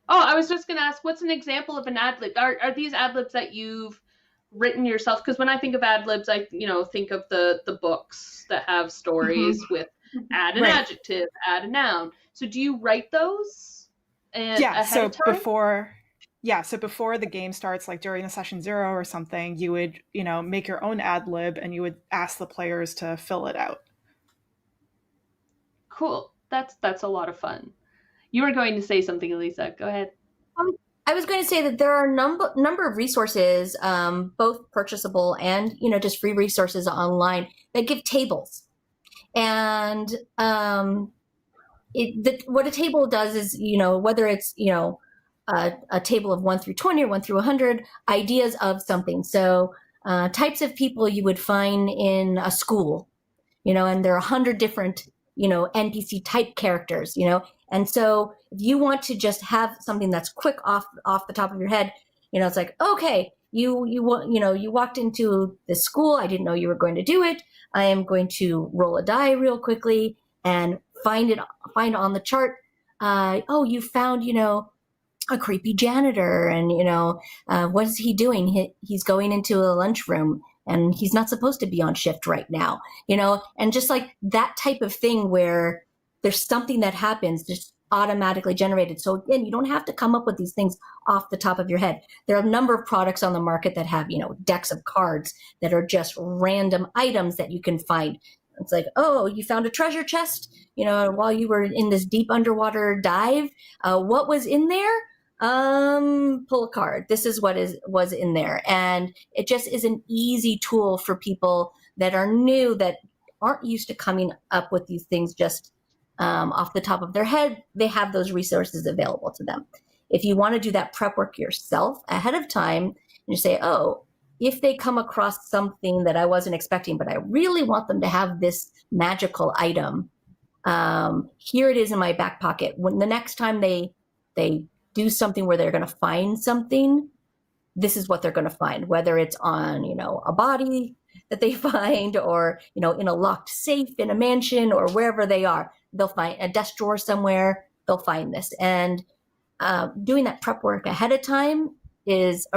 Oh, I was just going to ask, what's an example of an ad lib? Are these ad libs that you've written yourself? Because when I think of ad libs, I think of the books that have stories with add an adjective, add a noun. So do you write those? Yeah. So Yeah, so before the game starts, like during the session 0 or something, you would, make your own ad lib and you would ask the players to fill it out. Cool. That's a lot of fun. You were going to say something, Elisa. Go ahead. I was going to say that there are a number of resources, both purchasable and, just free resources online that give tables. And what a table does is, whether it's, a table of 1 through 20 or 1 through 100, ideas of something. So types of people you would find in a school, and there are 100 different, NPC type characters, and so if you want to just have something that's quick off the top of your head, it's like, okay, you walked into this school. I didn't know you were going to do it. I am going to roll a die real quickly and find on the chart. You found, a creepy janitor, and what is he doing? He's going into a lunchroom, and he's not supposed to be on shift right now, and just like that type of thing where there's something that happens just automatically generated. So again, you don't have to come up with these things off the top of your head. There are a number of products on the market that have, decks of cards that are just random items that you can find. It's like, oh, you found a treasure chest, while you were in this deep underwater dive. What was in there? Pull a card. This is what was in there. And it just is an easy tool for people that are new, that aren't used to coming up with these things just off the top of their head. They have those resources available to them. If you want to do that prep work yourself ahead of time, and you say, oh, if they come across something that I wasn't expecting, but I really want them to have this magical item, here it is in my back pocket. When the next time they do something where they're going to find something, this is what they're going to find, whether it's on, a body that they find, or, in a locked safe in a mansion, or wherever they are. They'll find a desk drawer somewhere. They'll find this. And doing that prep work ahead of time is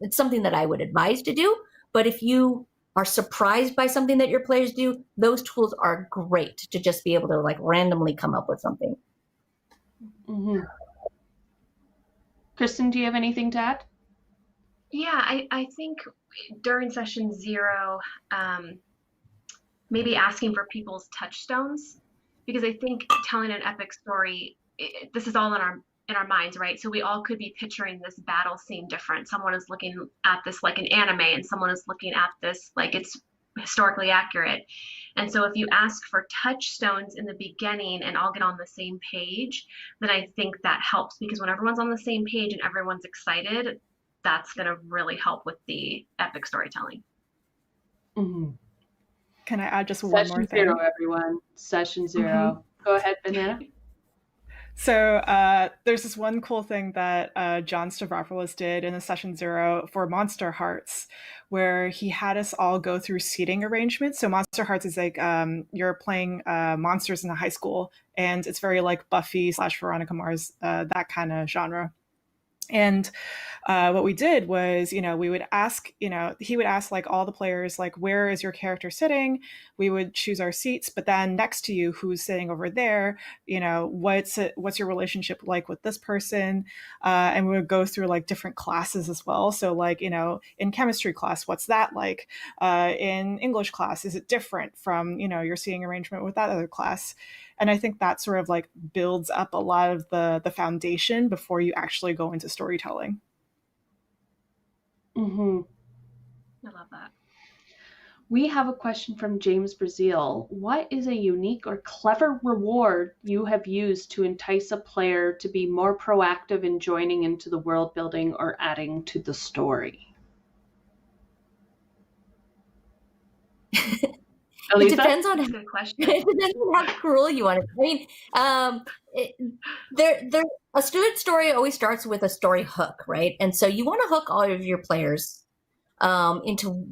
it's something that I would advise to do. But if you are surprised by something that your players do, those tools are great to just be able to randomly come up with something. Mm-hmm. KRISTEN, do you have anything to add? Yeah, I think during session 0, maybe asking for people's touchstones, because I think telling an epic story, this is all in our minds, right? So we all could be picturing this battle scene different. Someone is looking at this like an anime, and someone is looking at this like it's historically accurate. And so if you ask for touchstones in the beginning and all get on the same page, then I think that helps, because when everyone's on the same page and everyone's excited, that's going to really help with the epic storytelling. Mm-hmm. Can I add just one more thing? Session 0, everyone. Session 0. Mm-hmm. Go ahead, Banana. So there's this one cool thing that John Stavropoulos did in a session 0 for Monster Hearts, where he had us all go through seating arrangements. So Monster Hearts is like you're playing monsters in a high school, and it's very like Buffy / Veronica Mars, that kind of genre. And what we did was, we would ask, he would ask like all the players, like, where is your character sitting? We would choose our seats, but then next to you, who's sitting over there, what's your relationship like with this person? And we would go through like different classes as well. So like, in chemistry class, what's that like? In English class, is it different from, your seating arrangement with that other class? And I think that sort of like builds up a lot of the foundation before you actually go into storytelling. Mm-hmm. I love that. We have a question from James Brazil. What is a unique or clever reward you have used to entice a player to be more proactive in joining into the world building or adding to the story? Elisa? It depends on how cruel you want it. I mean, a student story always starts with a story hook, right? And so you want to hook all of your players into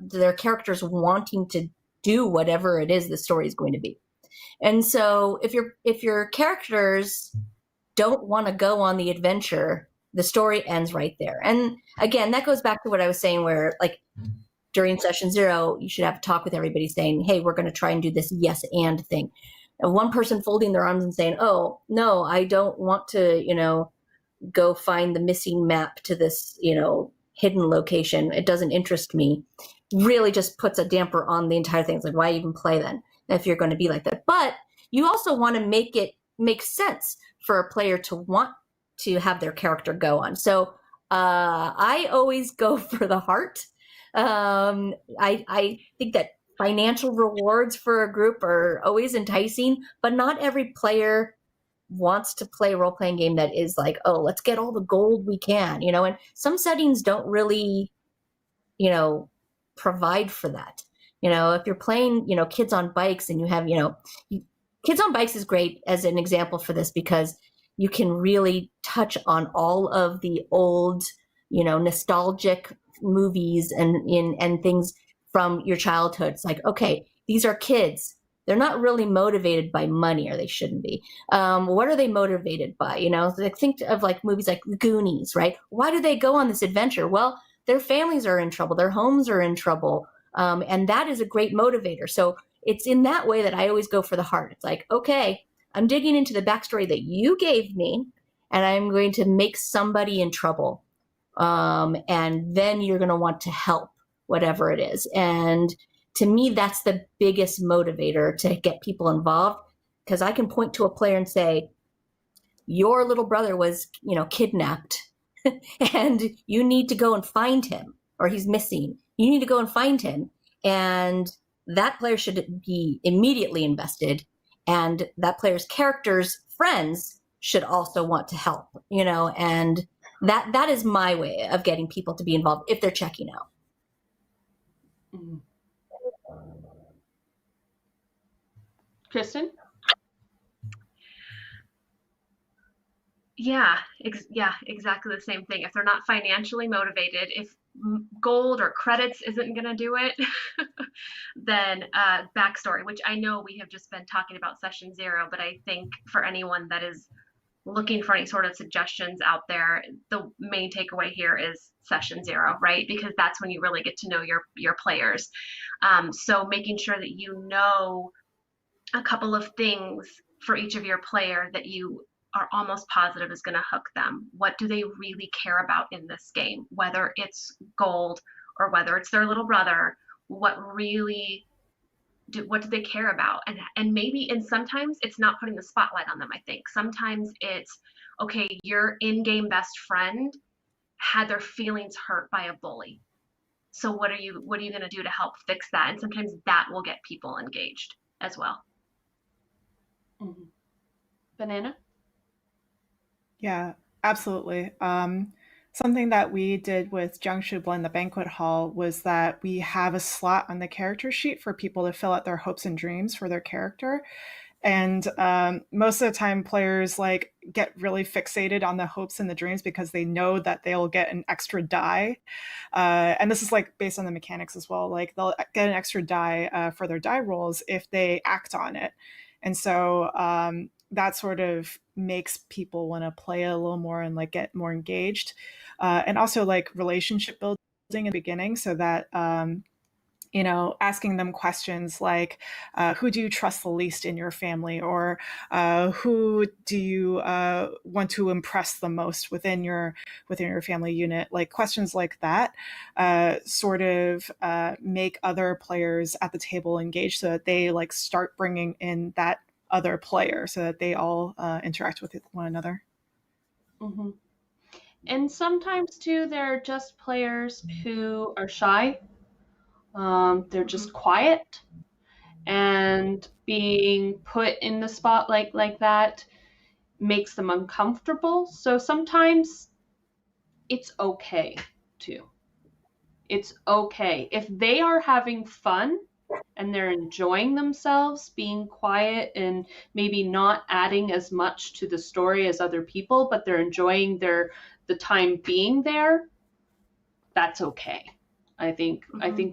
their characters wanting to do whatever it is the story is going to be. And so if your characters don't want to go on the adventure, the story ends right there. And again, that goes back to what I was saying, where like during session 0, you should have a talk with everybody saying, hey, we're going to try and do this yes and thing. And one person folding their arms and saying, oh, no, I don't want to, go find the missing map to this, hidden location. It doesn't interest me. Really just puts a damper on the entire thing. It's like, why even play then if you're going to be like that? But you also want to make it make sense for a player to want to have their character go on. So I always go for the heart. I think that financial rewards for a group are always enticing, but not every player wants to play a role-playing game that is like, oh, let's get all the gold we can, and some settings don't really, provide for that. If you're playing, kids on bikes and you have, kids on bikes is great as an example for this because you can really touch on all of the old, nostalgic movies and things from your childhood. It's like, okay, these are kids. They're not really motivated by money, or they shouldn't be. What are they motivated by? Think of like movies like The Goonies, right? Why do they go on this adventure? Well, their families are in trouble. Their homes are in trouble. And that is a great motivator. So it's in that way that I always go for the heart. It's like, okay, I'm digging into the backstory that you gave me, and I'm going to make somebody in trouble. And then you're going to want to help, whatever it is. And to me, that's the biggest motivator to get people involved, because I can point to a player and say, your little brother was, kidnapped and you need to go and find him, or he's missing. You need to go and find him. And that player should be immediately invested. And that player's character's friends should also want to help, and that is my way of getting people to be involved if they're checking out. Mm-hmm. KRISTEN? Yeah, exactly the same thing. If they're not financially motivated, if gold or credits isn't going to do it, then backstory, which I know we have just been talking about session 0, but I think for anyone that is looking for any sort of suggestions out there, the main takeaway here is session 0, right? Because that's when you really get to know your players. So making sure that you know a couple of things for each of your player that you are almost positive is going to hook them. What do they really care about in this game? Whether it's gold or whether it's their little brother, what do they care about? And sometimes it's not putting the spotlight on them. I think sometimes it's, okay, your in-game best friend had their feelings hurt by a bully. So what are you going to do to help fix that? And sometimes that will get people engaged as well. Mm-hmm. Banana? Yeah, absolutely. Something that we did with Jiangsu Blend, the banquet hall, was that we have a slot on the character sheet for people to fill out their hopes and dreams for their character. And most of the time players get really fixated on the hopes and the dreams because they know that they'll get an extra die. And this is based on the mechanics as well. They'll get an extra die for their die rolls if they act on it. And so that sort of makes people want to play a little more and get more engaged. And also relationship building in the beginning, so that asking them questions like, who do you trust the least in your family, or who do you want to impress the most within your family unit? Questions like that sort of make other players at the table engaged, so that they start bringing in that other player, so that they all interact with one another. Mm-hmm. And sometimes too, they're just players who are shy. They're just quiet, and being put in the spotlight like that makes them uncomfortable. So sometimes it's okay too. It's okay. If they are having fun and they're enjoying themselves being quiet and maybe not adding as much to the story as other people, but they're enjoying the time being there, that's okay. I think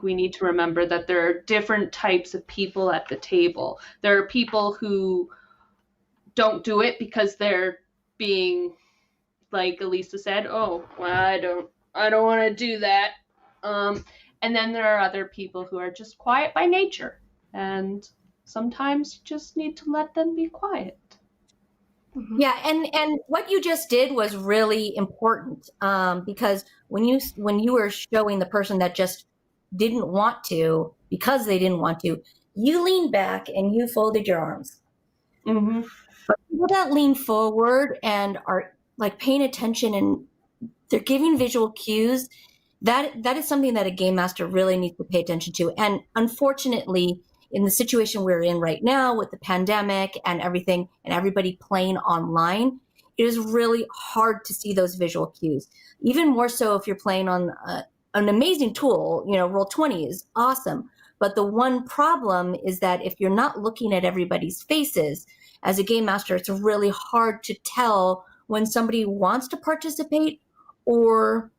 we need to remember that there are different types of people at the table. There are people who don't do it because they're being, like Elisa said, oh, well, I don't want to do that. And then there are other people who are just quiet by nature, and sometimes you just need to let them be quiet. Mm-hmm. Yeah, and what you just did was really important, because when you were showing the person that just didn't want to because they didn't want to, you leaned back and you folded your arms. Mm-hmm. But people that lean forward and are like paying attention and they're giving visual cues, that is something that a game master really needs to pay attention to. And unfortunately, in the situation we're in right now with the pandemic and everything and everybody playing online, it is really hard to see those visual cues. Even more so if you're playing on an amazing tool, Roll20 is awesome. But the one problem is that if you're not looking at everybody's faces, as a game master, it's really hard to tell when somebody wants to participate or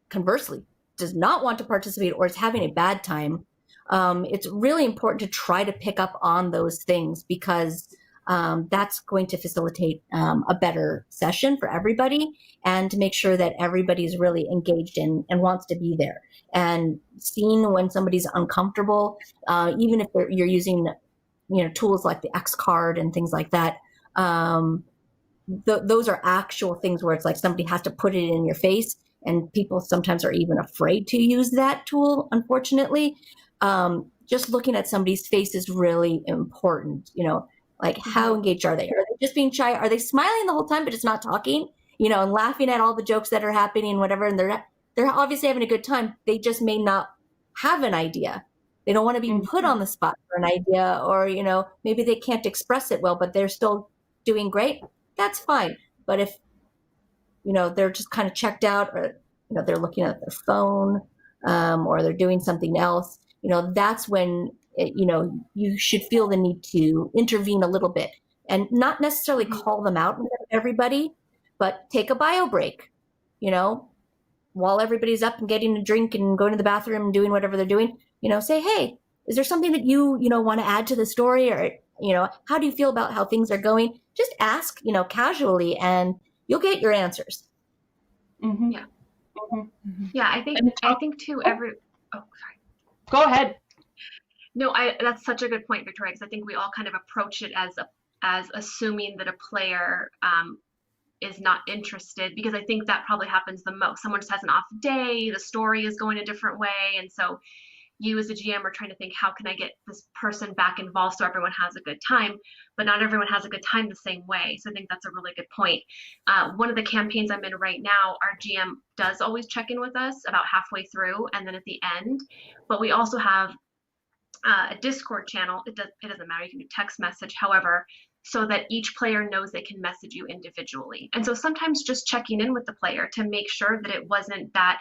conversely does not want to participate or is having a bad time. It's really important to try to pick up on those things because that's going to facilitate a better session for everybody and to make sure that everybody's really engaged in and wants to be there. And seeing when somebody's uncomfortable, even if you're using tools like the X card and things like that, those are actual things where it's like somebody has to put it in your face, and people sometimes are even afraid to use that tool, unfortunately. Just looking at somebody's face is really important. Like how engaged are they? Are they just being shy? Are they smiling the whole time but just not talking? And laughing at all the jokes that are happening and whatever, and they're obviously having a good time. They just may not have an idea. They don't want to be put on the spot for an idea, or maybe they can't express it well, but they're still doing great. That's fine. But if they're just kind of checked out, or they're looking at their phone, or they're doing something else, that's when you should feel the need to intervene a little bit and not necessarily call them out in front of everybody, but take a bio break, while everybody's up and getting a drink and going to the bathroom and doing whatever they're doing. Say, hey, is there something that you want to add to the story, or how do you feel about how things are going? Just ask, casually, and you'll get your answers. Mm-hmm. Yeah. Mm-hmm. Yeah, I think too. Sorry. Go ahead. No, that's such a good point, Victoria, because I think we all kind of approach it as assuming that a player is not interested, because I think that probably happens the most. Someone just has an off day, the story is going a different way, and so you as a GM are trying to think, how can I get this person back involved so everyone has a good time? But not everyone has a good time the same way. So I think that's a really good point. One of the campaigns I'm in right now, our GM does always check in with us about halfway through and then at the end. But we also have a Discord channel. It doesn't matter. You can do text message, however, so that each player knows they can message you individually. And so sometimes just checking in with the player to make sure that it wasn't that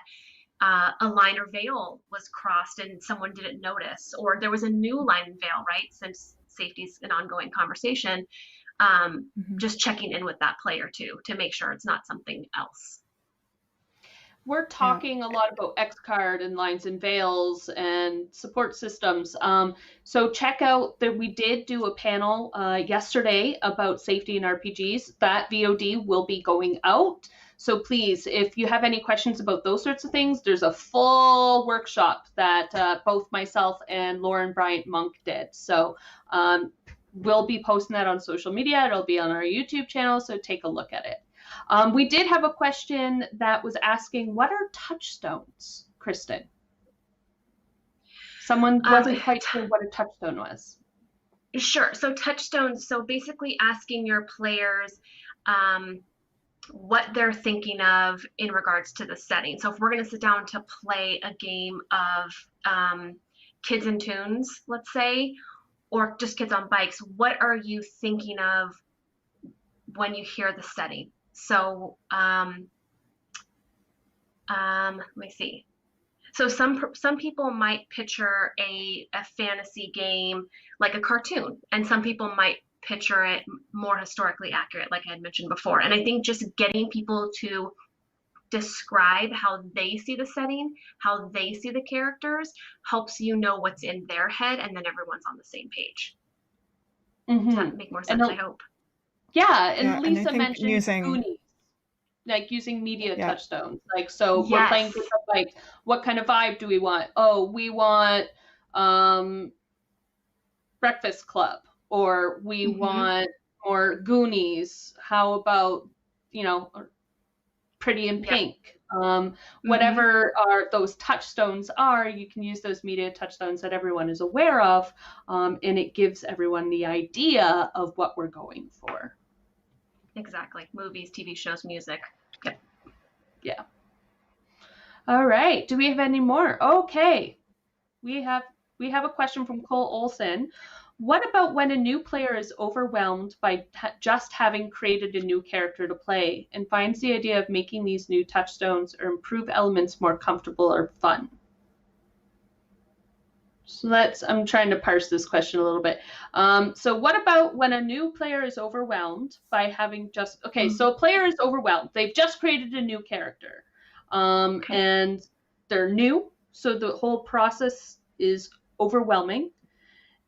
a line or veil was crossed and someone didn't notice, or there was a new line and veil, right? Since safety is an ongoing conversation, just checking in with that player too, to make sure it's not something else. We're talking a lot about X card and lines and veils and support systems. So check out that we did do a panel yesterday about safety in RPGs. That VOD will be going out. So please, if you have any questions about those sorts of things, there's a full workshop that both myself and Lauren Bryant-Monk did. So we'll be posting that on social media. It'll be on our YouTube channel, so take a look at it. We did have a question that was asking, what are touchstones, KRISTEN? Someone wasn't quite sure what a touchstone was. Sure. So touchstones, so basically asking your players what they're thinking of in regards to the setting. So if we're going to sit down to play a game of Kids and Tunes, let's say, or just Kids on Bikes, what are you thinking of when you hear the setting? So let me see. So some people might picture a fantasy game like a cartoon, and some people might picture it more historically accurate, like I had mentioned before. And I think just getting people to describe how they see the setting, how they see the characters, helps you know what's in their head, and then everyone's on the same page. Does that make more sense? I hope. Yeah, and Lisa mentioned Goonies, like using media touchstones. Like, so we're playing Kids on Bikes. What kind of vibe do we want? Oh, we want Breakfast Club, or we want more Goonies? How about, you know, Pretty in Pink? Whatever are those touchstones are, you can use those media touchstones that everyone is aware of, and it gives everyone the idea of what we're going for. Exactly. Movies, TV shows, music. Yep. Yeah. All right. Do we have any more? Okay. We have a question from Cole Olson. What about when a new player is overwhelmed by just having created a new character to play and finds the idea of making these new touchstones or improve elements more comfortable or fun? So I'm trying to parse this question a little bit. So what about when a new player is overwhelmed by having just, so a player is overwhelmed. They've just created a new character, and they're new. So the whole process is overwhelming.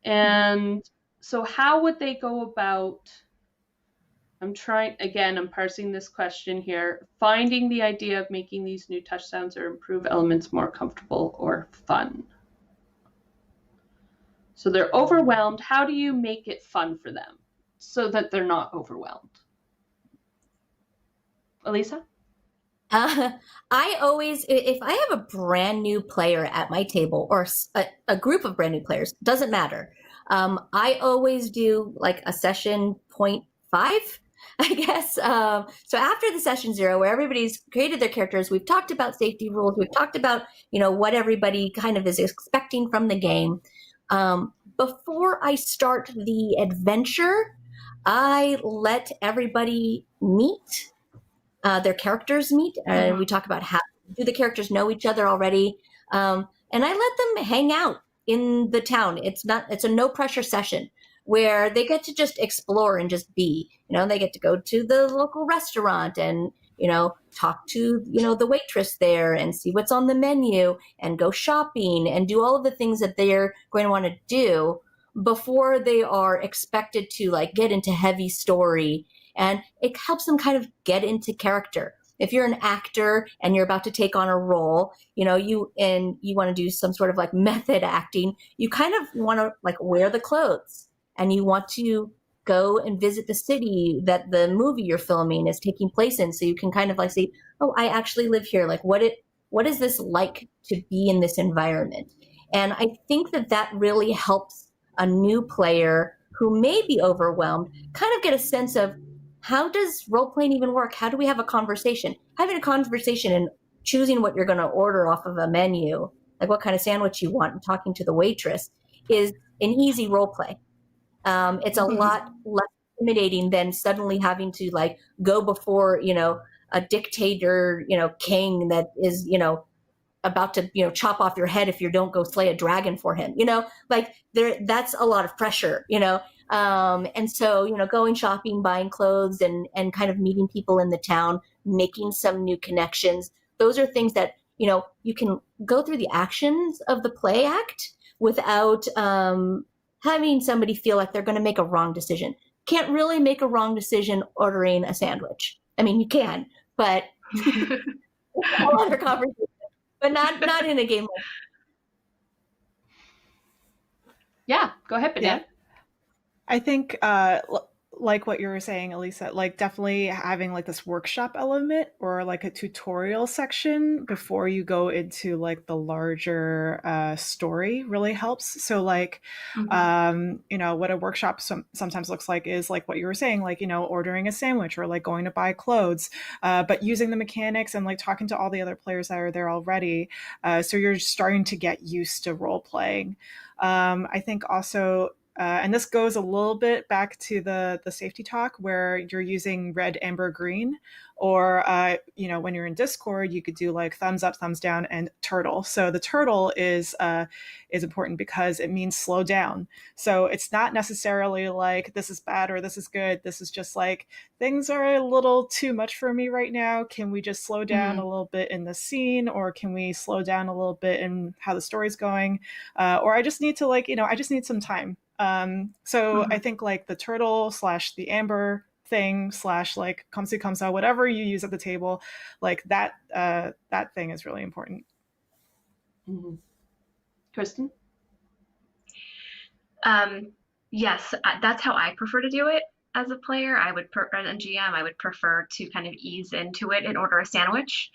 And so how would they go about, I'm parsing this question here, finding the idea of making these new touchdowns or improve elements more comfortable or fun? So they're overwhelmed. How do you make it fun for them so that they're not overwhelmed? Elisa? I always, if I have a brand new player at my table or a group of brand new players, doesn't matter. I always do like a session 0.5, I guess. So after the session 0, where everybody's created their characters, we've talked about safety rules, we've talked about, what everybody kind of is expecting from the game. Before I start the adventure, I let everybody meet. Their characters meet, and we talk about how do the characters know each other already, and I let them hang out in the town. It's a no pressure session where they get to just explore and just be. They get to go to the local restaurant and talk to the waitress there and see what's on the menu and go shopping and do all of the things that they're going to want to do before they are expected to like get into heavy story. And it helps them kind of get into character. If you're an actor and you're about to take on a role, you want to do some sort of like method acting, you kind of want to like wear the clothes and you want to go and visit the city that the movie you're filming is taking place in. So you can kind of like say, oh, I actually live here. Like what is this like to be in this environment? And I think that really helps a new player who may be overwhelmed kind of get a sense of, how does role-playing even work? How do we have a conversation? Having a conversation and choosing what you're going to order off of a menu, like what kind of sandwich you want, and talking to the waitress, is an easy role-play. It's a lot less intimidating than suddenly having to like go before, a dictator, king that is, about to, chop off your head if you don't go slay a dragon for him, that's a lot of pressure, and so, going shopping, buying clothes and kind of meeting people in the town, making some new connections. Those are things that, you can go through the actions of the play act without having somebody feel like they're going to make a wrong decision. Can't really make a wrong decision ordering a sandwich. I mean, you can, but whole other conversation. But not in a game like that. Yeah, go ahead, Banana. Yeah. I think like what you were saying, Elisa, like definitely having like this workshop element or like a tutorial section before you go into like the larger story really helps. So like, what a workshop sometimes looks like is like what you were saying, like, ordering a sandwich or like going to buy clothes, but using the mechanics and like talking to all the other players that are there already. So you're starting to get used to role playing. I think also, and this goes a little bit back to the safety talk where you're using red, amber, green, or, when you're in Discord, you could do like thumbs up, thumbs down, and turtle. So the turtle is important because it means slow down. So it's not necessarily like this is bad or this is good. This is just like things are a little too much for me right now. Can we just slow down a little bit in the scene, or can we slow down a little bit in how the story's going? Or I just need to I just need some time. So I think like the turtle / the amber thing / like kamsa, whatever you use at the table, like that thing is really important. KRISTEN? Yes, that's how I prefer to do it. as a player. As a GM, I would prefer to kind of ease into it and order a sandwich,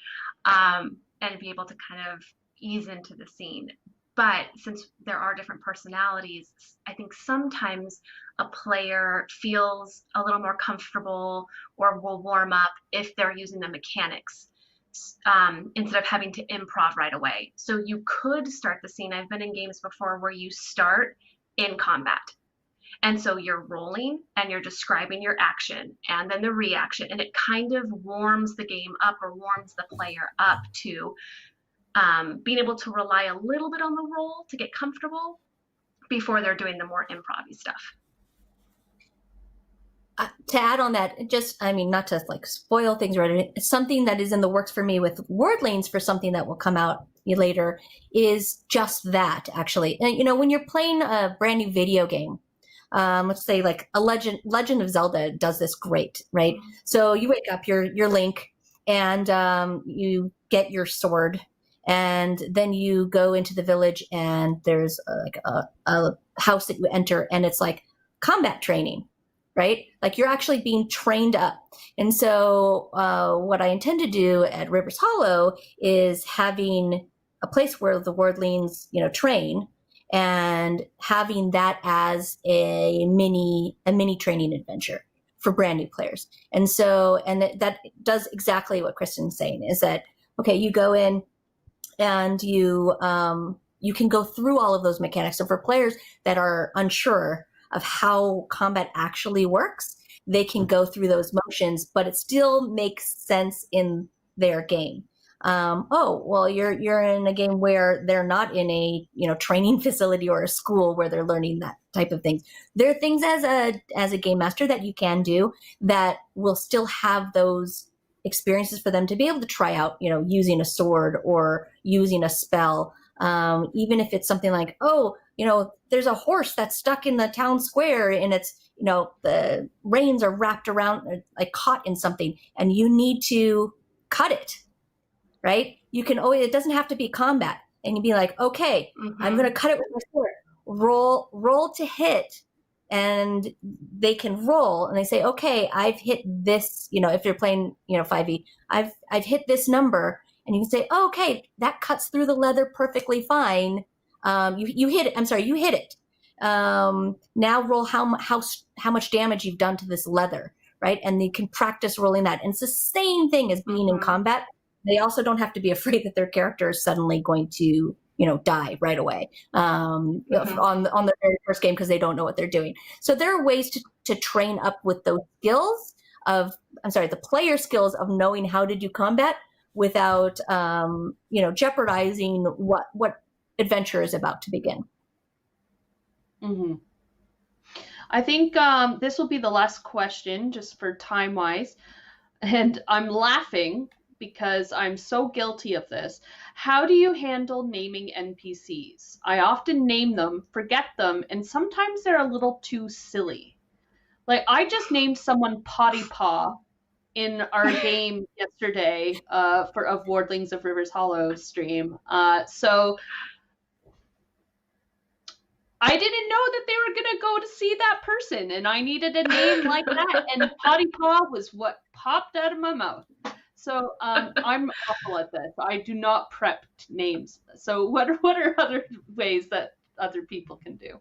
and be able to kind of ease into the scene. But since there are different personalities, I think sometimes a player feels a little more comfortable or will warm up if they're using the mechanics, instead of having to improv right away. So you could start the scene. I've been in games before where you start in combat. And so you're rolling and you're describing your action and then the reaction, and it kind of warms the game up or warms the player up to being able to rely a little bit on the roll to get comfortable before they're doing the more improv-y stuff. To add on that, not to like spoil things, right? Something that is in the works for me with Wordlings for something that will come out later is just that, actually. And, when you're playing a brand new video game, let's say like a Legend of Zelda does this great, right? So you wake up, you're Link, and you get your sword, and then you go into the village, and there's a house that you enter, and it's like combat training, right? Like you're actually being trained up. And so what I intend to do at Rivers Hollow is having a place where the Wordlings, train, and having that as a mini training adventure for brand new players. And so, that does exactly what KRISTEN's saying, is that, okay, you go in and you can go through all of those mechanics. So for players that are unsure of how combat actually works, they can go through those motions, but it still makes sense in their game. You're in a game where they're not in a training facility or a school where they're learning that type of things. There are things as a game master that you can do that will still have those experiences for them to be able to try out, using a sword or using a spell. Even if it's something like, there's a horse that's stuck in the town square and it's, the reins are wrapped around, like caught in something, and you need to cut it, right? You can always, it doesn't have to be combat. And you'd be like, okay, I'm going to cut it with my sword. Roll to hit. And they can roll and they say, okay, I've hit this, if you're playing, 5e, I've hit this number. And you can say, oh, okay, that cuts through the leather perfectly fine. You hit it. I'm sorry, you hit it. Now roll how much damage you've done to this leather, right? And they can practice rolling that. And it's the same thing as being in combat. They also don't have to be afraid that their character is suddenly going to, die right away on the very first game because they don't know what they're doing. So there are ways to train up with those skills the player skills of knowing how to do combat without, jeopardizing what adventure is about to begin. Mm-hmm. I think this will be the last question just for time wise. And I'm laughing because I'm so guilty of this. How do you handle naming NPCs? I often name them, forget them, and sometimes they're a little too silly. Like I just named someone Potty Paw in our game yesterday of Wordlings of Rivers Hollow stream. So I didn't know that they were going to go to see that person, and I needed a name like that, and Potty Paw was what popped out of my mouth. So I'm awful at this. I do not prep names. So what are other ways that other people can do?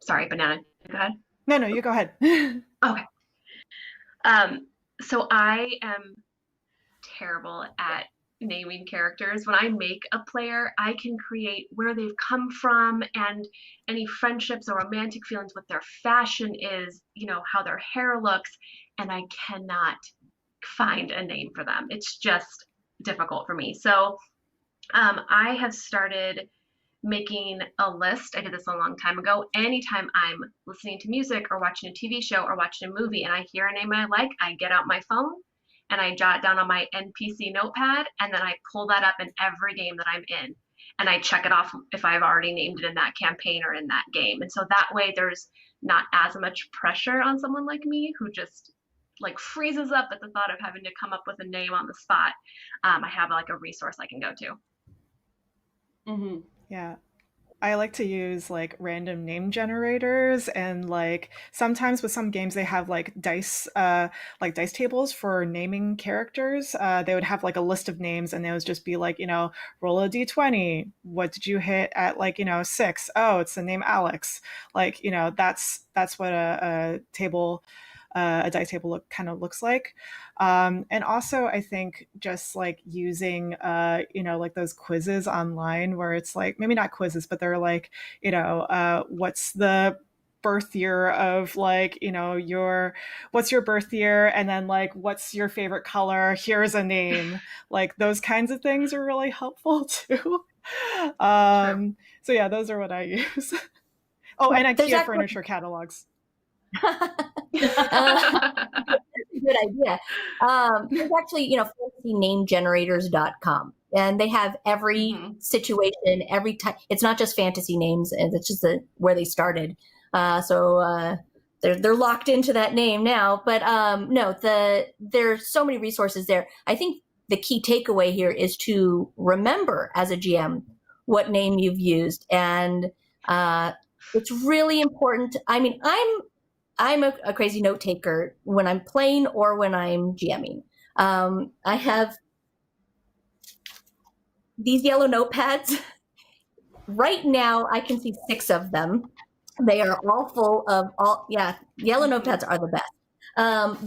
Sorry, Banana. Go ahead. No, you go ahead. Okay. So I am terrible at naming characters. When I make a player, I can create where they've come from and any friendships or romantic feelings, what their fashion is, how their hair looks, and I cannot find a name for them. It's just difficult for me. So I have started making a list. I did this a long time ago. Anytime I'm listening to music or watching a TV show or watching a movie and I hear a name I like, I get out my phone and I jot it down on my NPC notepad, and then I pull that up in every game that I'm in. And I check it off if I've already named it in that campaign or in that game. And so that way there's not as much pressure on someone like me who just like freezes up at the thought of having to come up with a name on the spot. I have like a resource I can go to. Mm-hmm. Yeah. I like to use like random name generators, and like sometimes with some games they have like dice tables for naming characters. They would have like a list of names, and they would just be like, roll a d20. What did you hit at, like, 6? Oh, it's the name Alex. Like, that's what a table, a dice table kind of looks like. And also, I think just like using, like those quizzes online where it's like, maybe not quizzes, but they're like, what's the birth year of, like, what's your birth year, and then like, what's your favorite color, here's a name. Like, those kinds of things are really helpful too. So yeah, those are what I use. Oh, and IKEA furniture catalogs. Good idea. There's actually, fantasynamegenerators.com, and they have every situation, every type. It's not just fantasy names, and it's just where they started. So they're locked into that name now. But no, there's so many resources there. I think the key takeaway here is to remember as a GM what name you've used, and it's really important. I mean, I'm a crazy note taker when I'm playing or when I'm GMing. I have these yellow notepads. Right now, I can see 6 of them. They are all full of yellow notepads are the best.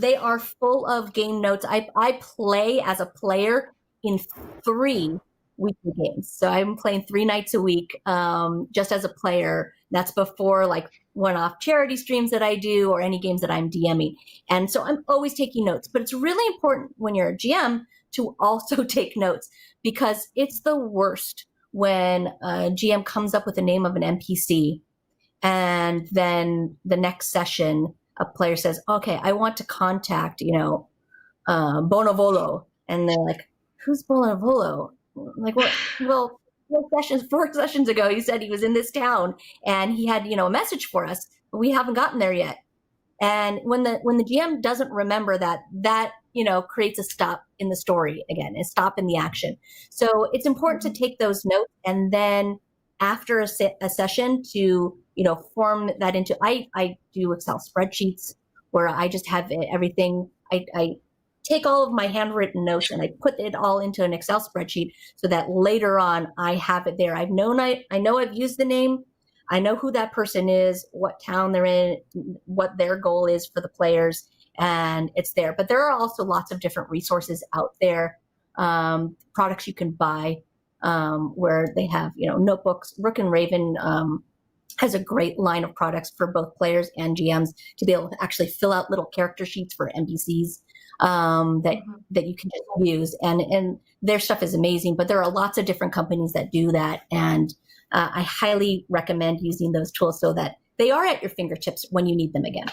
They are full of game notes. I play as a player in 3 weekly games. So I'm playing 3 nights a week, just as a player. That's before like one-off charity streams that I do or any games that I'm DMing. And so I'm always taking notes, but it's really important when you're a GM to also take notes, because it's the worst when a GM comes up with the name of an NPC and then the next session a player says, okay, I want to contact, Bonavolo. And they're like, who's Bonavolo? Like, what? Well, 4 sessions ago, he said he was in this town and he had, a message for us, but we haven't gotten there yet. And when the GM doesn't remember that, creates a stop in the story again, a stop in the action. So it's important to take those notes, and then after a session to, form that into, I do Excel spreadsheets where I just have everything. I take all of my handwritten notes and I put it all into an Excel spreadsheet so that later on I have it there. I know I've used the name. I know who that person is, what town they're in, what their goal is for the players, and it's there. But there are also lots of different resources out there, products you can buy, where they have, notebooks. Rook and Raven has a great line of products for both players and GMs to be able to actually fill out little character sheets for NPCs. That you can just use, and their stuff is amazing. But there are lots of different companies that do that, and I highly recommend using those tools so that they are at your fingertips when you need them again.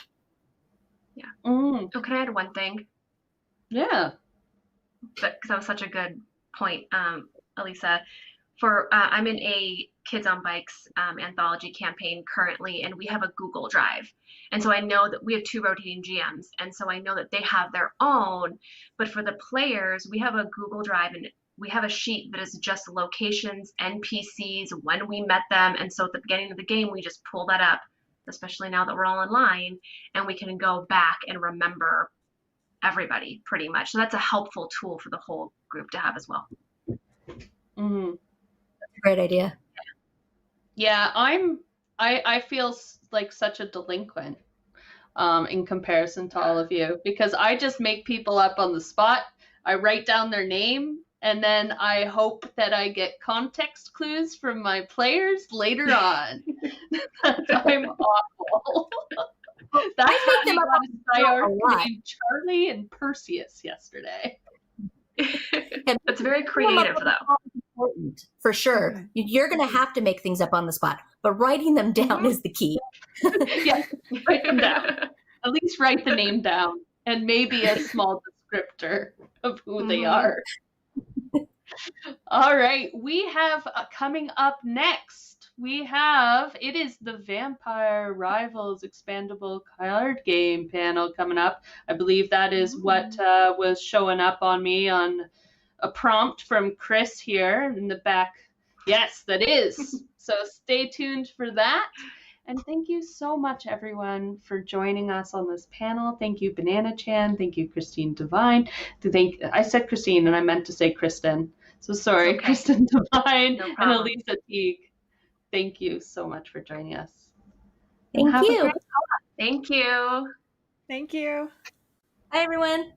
Yeah. Oh, can I add one thing? Yeah. Because that was such a good point, Elisa. I'm in a Kids on Bikes anthology campaign currently, and we have a Google Drive. And so I know that we have 2 rotating GMs, and so I know that they have their own. But for the players, we have a Google Drive, and we have a sheet that is just locations, NPCs, when we met them. And so at the beginning of the game, we just pull that up, especially now that we're all online, and we can go back and remember everybody pretty much. So that's a helpful tool for the whole group to have as well. Mm-hmm. Great idea. Yeah, I feel like such a delinquent in comparison to all of you, because I just make people up on the spot. I write down their name, and then I hope that I get context clues from my players later on. I'm awful. That's how you got between Charlie and Perseus yesterday. It's very creative, though. Important, for sure. You're going to have to make things up on the spot, but writing them down is the key. Yes, write them down. At least write the name down, and maybe a small descriptor of who they are. All right, we have coming up next, it is the Vampire Rivals Expandable Card Game panel coming up. I believe that is what was showing up on me on a prompt from Chris here in the back Yes, that is. So stay tuned for that. And thank you so much, everyone, for joining us on this panel. Thank you, Banana Chan. Thank you, KRISTEN DEVINE. I said Christine, and I meant to say KRISTEN. So sorry, okay. KRISTEN DEVINE and Elisa Teague. Thank you so much for joining us. Thank you. Thank you. Thank you. Hi, everyone.